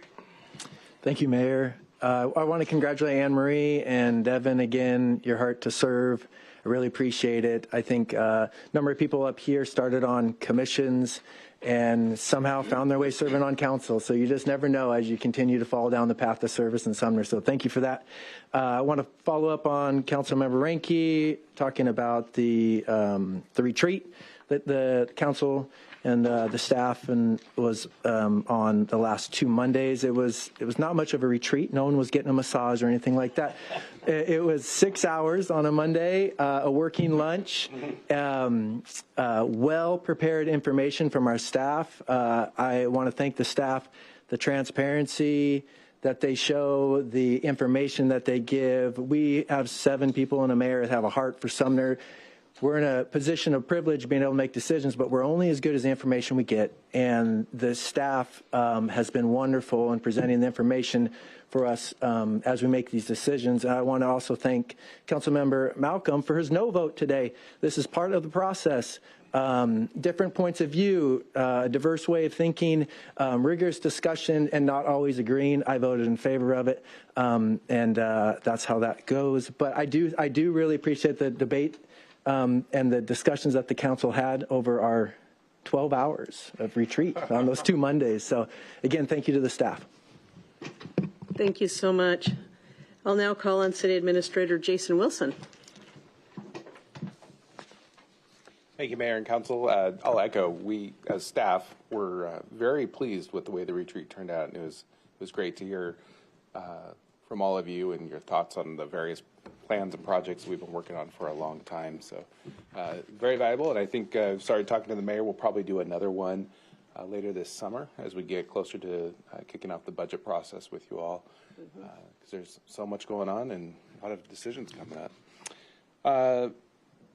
Thank you, Mayor. I want to congratulate Anne Marie and Devin again, your heart to serve. I really appreciate it. I think a number of people up here started on commissions and somehow found their way serving on council. So you just never know as you continue to fall down the path of service in Sumner. So thank you for that. I want to follow up on Councilmember Ranky talking about the retreat that the council and the staff and was on the last 2 Mondays. It was not much of a retreat. No one was getting a massage or anything like that. It was 6 hours on a Monday, a working lunch, well-prepared information from our staff. I want to thank the staff, the transparency that they show, the information that they give. We have 7 people and a mayor that have a heart for Sumner. We're in a position of privilege being able to make decisions, but we're only as good as the information we get. And the staff has been wonderful in presenting the information for us as we make these decisions. And I want to also thank Councilmember Malcolm for his no vote today. This is part of the process. Different points of view, a diverse way of thinking, rigorous discussion, and not always agreeing. I voted in favor of it, and that's how that goes. But I do really appreciate the debate and the discussions that the council had over our 12 hours of retreat on those 2 Mondays. So again, thank you to the staff. Thank you so much. I'll now call on City Administrator Jason Wilson. Thank you, Mayor and Council. I'll echo, we as staff were very pleased with the way the retreat turned out. And it was great to hear from all of you and your thoughts on the various plans and projects we've been working on for a long time. So very valuable. And I think, started talking to the mayor, we'll probably do another one later this summer as we get closer to kicking off the budget process with you all. Because there's so much going on and a lot of decisions coming up.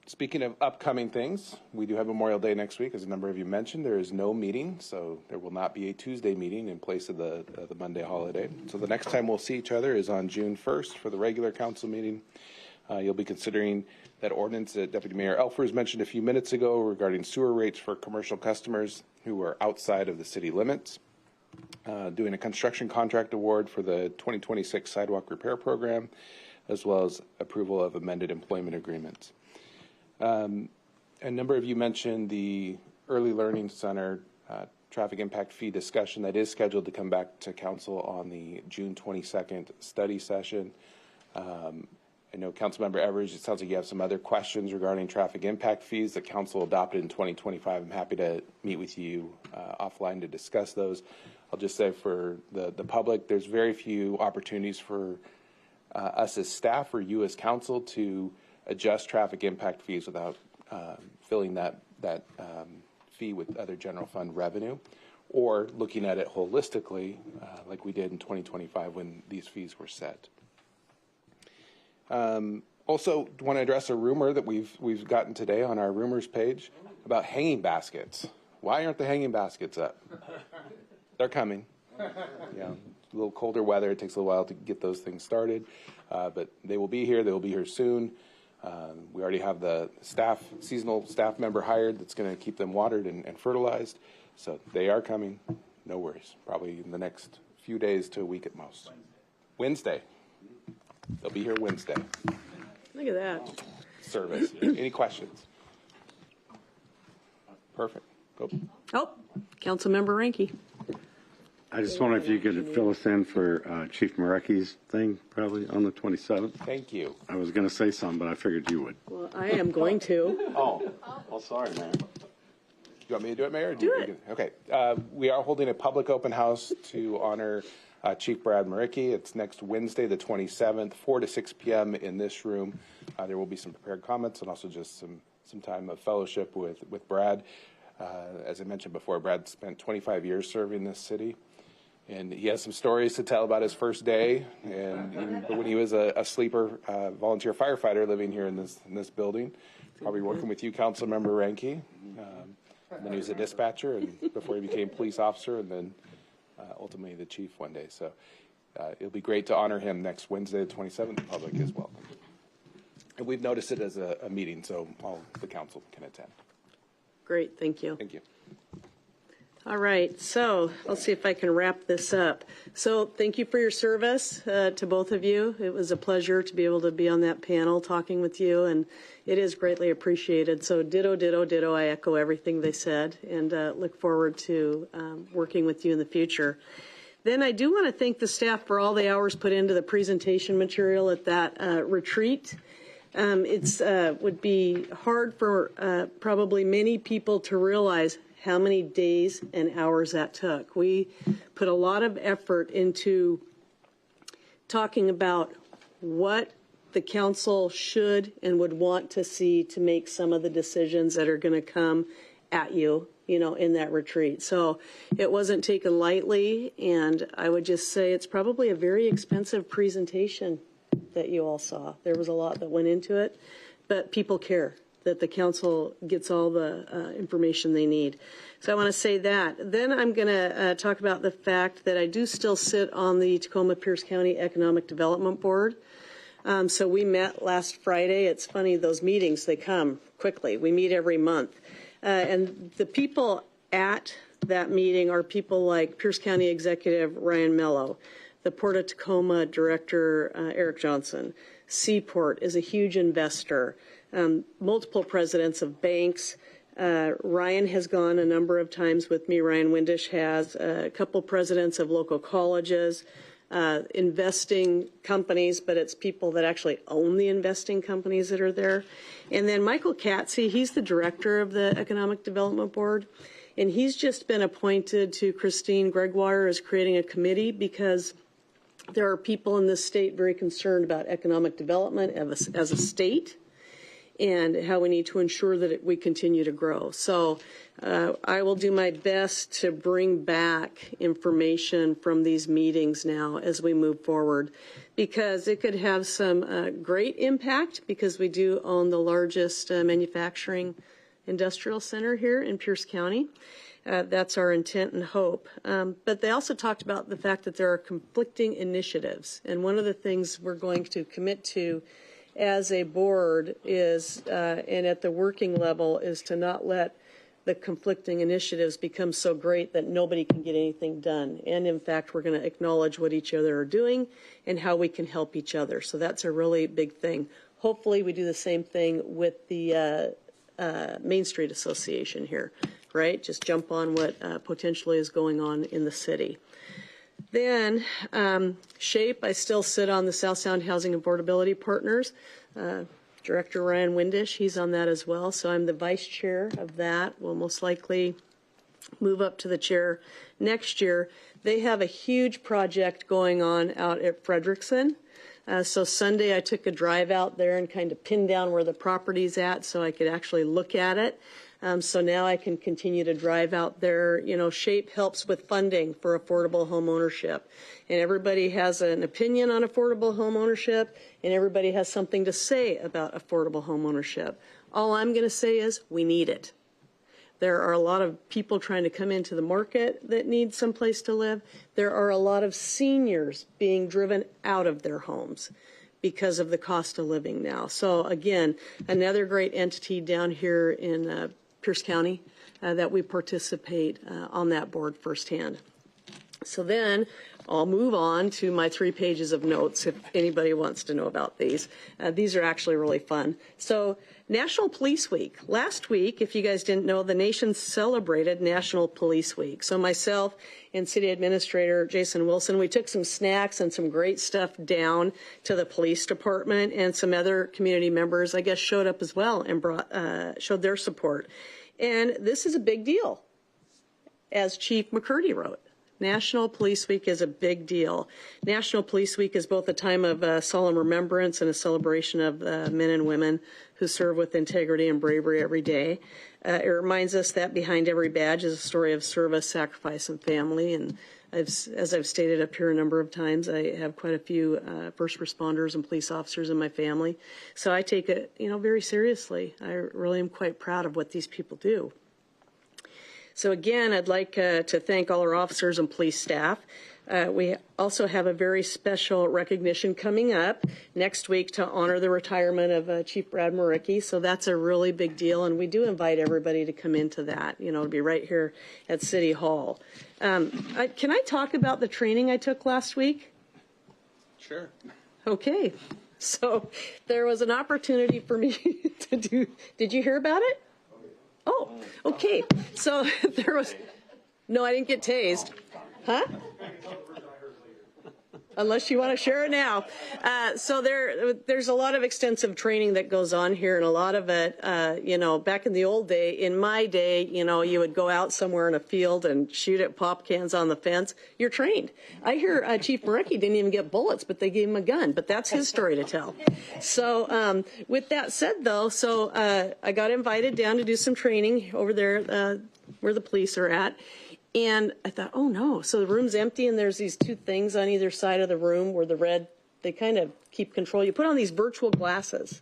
Speaking of upcoming things, we do have Memorial Day next week. As a number of you mentioned, there is no meeting, so there will not be a Tuesday meeting in place of the Monday holiday. So the next time we'll see each other is on June 1st for the regular council meeting. You'll be considering that ordinance that Deputy Mayor Elfers mentioned a few minutes ago regarding sewer rates for commercial customers who are outside of the city limits. Doing a construction contract award for the 2026 sidewalk repair program, as well as approval of amended employment agreements. A number of you mentioned the Early Learning Center traffic impact fee discussion that is scheduled to come back to council on the June 22nd study session. I know Councilmember Evers, it sounds like you have some other questions regarding traffic impact fees that council adopted in 2025. I'm happy to meet with you offline to discuss those. I'll just say for the public, there's very few opportunities for us as staff or you as council to adjust traffic impact fees without filling that fee with other general fund revenue, or looking at it holistically like we did in 2025 when these fees were set. Also, want to address a rumor that we've gotten today on our rumors page about hanging baskets. Why aren't the hanging baskets up? They're coming. Yeah, a little colder weather. It takes a little while to get those things started, but they will be here. They will be here soon. We already have the seasonal staff member hired that's going to keep them watered and fertilized. So they are coming. No worries. Probably in the next few days to a week at most. Wednesday. They'll be here Wednesday. Look at that. Service. Any questions? Perfect. Go. Oh, Councilmember Ranky. I just wonder if you could fill us in for Chief Marecki's thing, probably on the 27th. Thank you. I was going to say something, but I figured you would. Well, I am going to. Oh, sorry, man. You want me to do it, Mayor? Do it. Okay. We are holding a public open house to honor Chief Brad Marecki. It's next Wednesday, the 27th, 4 to 6 p.m. in this room. There will be some prepared comments and also just some time of fellowship with Brad. As I mentioned before, Brad spent 25 years serving this city. And he has some stories to tell about his first day, and when he was a sleeper volunteer firefighter living here in this building, probably working with you, Councilmember Ranky. And then he was a dispatcher, and before he became police officer, and then ultimately the chief one day. So it'll be great to honor him next Wednesday, the 27th. The public is welcome. And we've noticed it as a meeting, so all the council can attend. Great, thank you. Thank you. All right, so let's see if I can wrap this up. So thank you for your service to both of you. It was a pleasure to be able to be on that panel talking with you, and it is greatly appreciated. So ditto, ditto, ditto, I echo everything they said, and look forward to working with you in the future. Then I do want to thank the staff for all the hours put into the presentation material at that retreat. It would be hard for probably many people to realize how many days and hours that took. We put a lot of effort into talking about what the council should and would want to see to make some of the decisions that are going to come at you, in that retreat. So it wasn't taken lightly, and I would just say it's probably a very expensive presentation that you all saw. There was a lot that went into it, but people care that the council gets all the information they need. So I want to say that. Then I'm going to talk about the fact that I do still sit on the Tacoma-Pierce County Economic Development Board. So we met last Friday. It's funny, those meetings, they come quickly. We meet every month. And the people at that meeting are people like Pierce County Executive Ryan Mello, the Port of Tacoma Director Eric Johnson. Seaport is a huge investor. Multiple presidents of banks. Ryan has gone a number of times with me. Ryan Windish has. A couple presidents of local colleges, investing companies, but it's people that actually own the investing companies that are there. And then Michael Katsy, he's the director of the Economic Development Board. And he's just been appointed to Christine Gregoire as creating a committee because there are people in this state very concerned about economic development as a state, and how we need to ensure that we continue to grow. So I will do my best to bring back information from these meetings now as we move forward, because it could have some great impact, because we do own the largest manufacturing industrial center here in Pierce County. That's our intent and hope. But they also talked about the fact that there are conflicting initiatives. And one of the things we're going to commit to as a board is, and at the working level, is to not let the conflicting initiatives become so great that nobody can get anything done. And in fact, we're going to acknowledge what each other are doing and how we can help each other. So that's a really big thing. Hopefully we do the same thing with the Main Street Association here, right? Just jump on what potentially is going on in the city. Then SHAPE, I still sit on the South Sound Housing Affordability Partners. Director Ryan Windish, he's on that as well. So I'm the vice chair of that. We'll most likely move up to the chair next year. They have a huge project going on out at Frederickson. So Sunday I took a drive out there and kind of pinned down where the property's at so I could actually look at it. So now I can continue to drive out there. You know, SHAPE helps with funding for affordable home ownership. And everybody has an opinion on affordable home ownership, and everybody has something to say about affordable home ownership. All I'm going to say is we need it. There are a lot of people trying to come into the market that need someplace to live. There are a lot of seniors being driven out of their homes because of the cost of living now. So again, another great entity down here in Pierce County that we participate on that board firsthand. So then I'll move on to my 3 pages of notes if anybody wants to know about these. These are actually really fun. So National Police Week. Last week, if you guys didn't know, the nation celebrated National Police Week. So myself and City Administrator Jason Wilson, we took some snacks and some great stuff down to the police department, and some other community members, I guess, showed up as well and showed their support. And this is a big deal, as Chief McCurdy wrote. National Police Week is a big deal. National Police Week is both a time of solemn remembrance and a celebration of men and women who serve with integrity and bravery every day. It reminds us that behind every badge is a story of service, sacrifice, and family. And as I've stated up here a number of times, I have quite a few first responders and police officers in my family. So I take it, very seriously. I really am quite proud of what these people do. So again, I'd like to thank all our officers and police staff. We also have a very special recognition coming up next week to honor the retirement of Chief Brad Maricki. So that's a really big deal, and we do invite everybody to come into that, to be right here at City Hall. Can I talk about the training I took last week? Sure. Okay. So there was an opportunity for me to do, did you hear about it? Oh, okay. So there was, no, I didn't get tased. Huh? Unless you want to share it now. So there's a lot of extensive training that goes on here, and a lot of it, back in the old day, in my day, you would go out somewhere in a field and shoot at pop cans on the fence. You're trained. I hear Chief Maricki didn't even get bullets, but they gave him a gun. But that's his story to tell. So with that said, though, I got invited down to do some training over there where the police are at. And I thought, oh no, so the room's empty and there's these 2 things on either side of the room where the red, they kind of keep control. You put on these virtual glasses,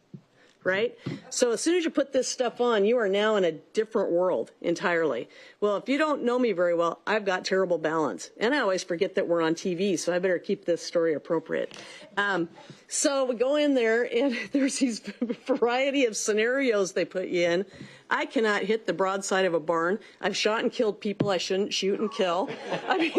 right? So as soon as you put this stuff on, you are now in a different world entirely. Well, if you don't know me very well, I've got terrible balance. And I always forget that we're on TV, so I better keep this story appropriate. So we go in there and there's these variety of scenarios they put you in. I cannot hit the broadside of a barn. I've shot and killed people I shouldn't shoot and kill. I mean,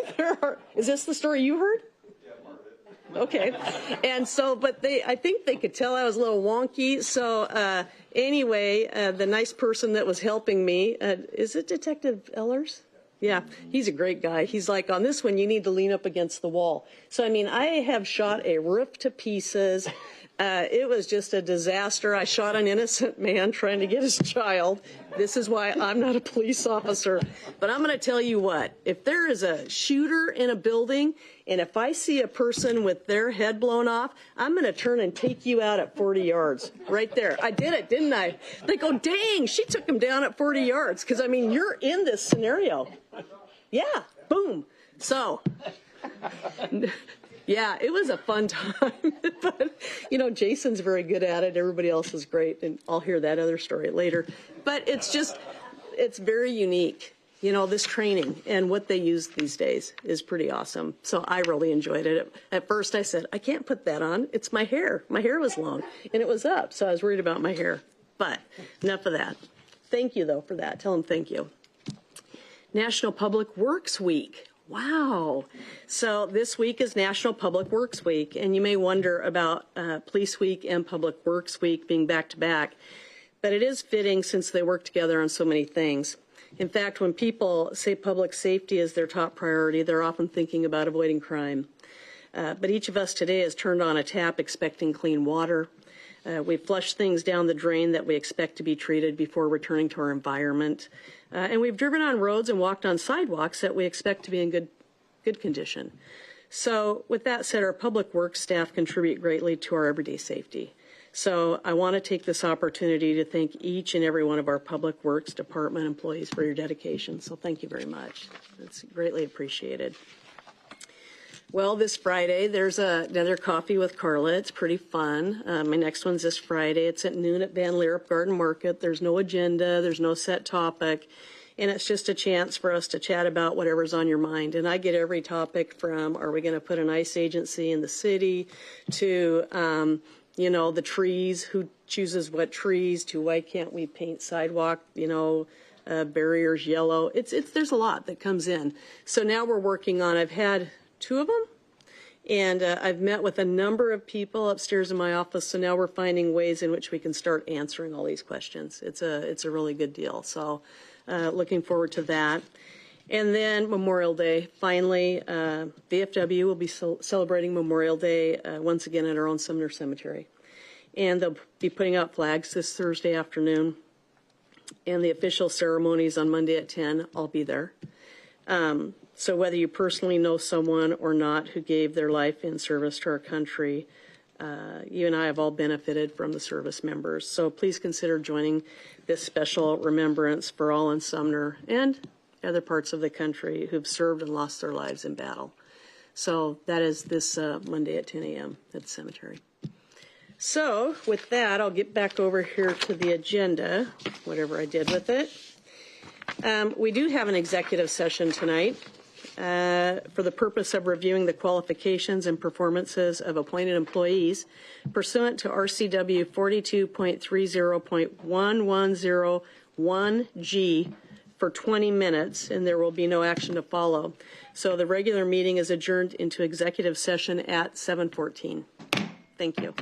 is this the story you heard? Yeah, part of it. Okay. And so, but I think they could tell I was a little wonky. So anyway, the nice person that was helping me, is it Detective Ellers? Yeah, he's a great guy. He's like, on this one, you need to lean up against the wall. So, I mean, I have shot a roof to pieces. It was just a disaster. I shot an innocent man trying to get his child. This is why I'm not a police officer. But I'm going to tell you what, if there is a shooter in a building, and if I see a person with their head blown off, I'm going to turn and take you out at 40 yards. Right there. I did it, didn't I? They go, dang, she took him down at 40 yards. Because, I mean, you're in this scenario. Yeah, boom. So... Yeah, it was a fun time, but, Jason's very good at it. Everybody else is great, and I'll hear that other story later. But it's very unique. This training and what they use these days is pretty awesome. So I really enjoyed it. At first I said, I can't put that on. It's my hair. My hair was long, and it was up, so I was worried about my hair. But enough of that. Thank you, though, for that. Tell them thank you. National Public Works Week. Wow. So this week is National Public Works Week, and you may wonder about Police Week and Public Works Week being back to back, but it is fitting since they work together on so many things. In fact, when people say public safety is their top priority, they're often thinking about avoiding crime. But each of us today has turned on a tap expecting clean water. We flush things down the drain that we expect to be treated before returning to our environment. And we've driven on roads and walked on sidewalks that we expect to be in good condition. So with that said, our public works staff contribute greatly to our everyday safety. So I want to take this opportunity to thank each and every one of our public works department employees for your dedication. So thank you very much. It's greatly appreciated. Well, this Friday, there's another Coffee with Carla. It's pretty fun. My next one's this Friday. It's at noon at Van Leeuwenhoek Garden Market. There's no agenda. There's no set topic. And it's just a chance for us to chat about whatever's on your mind. And I get every topic from, are we going to put an ICE agency in the city, to, the trees, who chooses what trees, to why can't we paint sidewalk, barriers yellow. There's a lot that comes in. So now we're working on, I've had 2 of them, and I've met with a number of people upstairs in my office. So now we're finding ways in which we can start answering all these questions. It's a really good deal. So looking forward to that. And then Memorial Day, finally, VFW will be celebrating Memorial Day once again at our own Sumner Cemetery. And they'll be putting out flags this Thursday afternoon. And the official ceremonies on Monday at 10, I'll be there. So whether you personally know someone or not who gave their life in service to our country, you and I have all benefited from the service members. So please consider joining this special remembrance for all in Sumner and other parts of the country who've served and lost their lives in battle. So that is this Monday at 10 a.m. at the cemetery. So with that, I'll get back over here to the agenda, whatever I did with it. We do have an executive session tonight for the purpose of reviewing the qualifications and performances of appointed employees pursuant to RCW 42.30.1101G for 20 minutes, and there will be no action to follow. So the regular meeting is adjourned into executive session at 7:14. Thank you.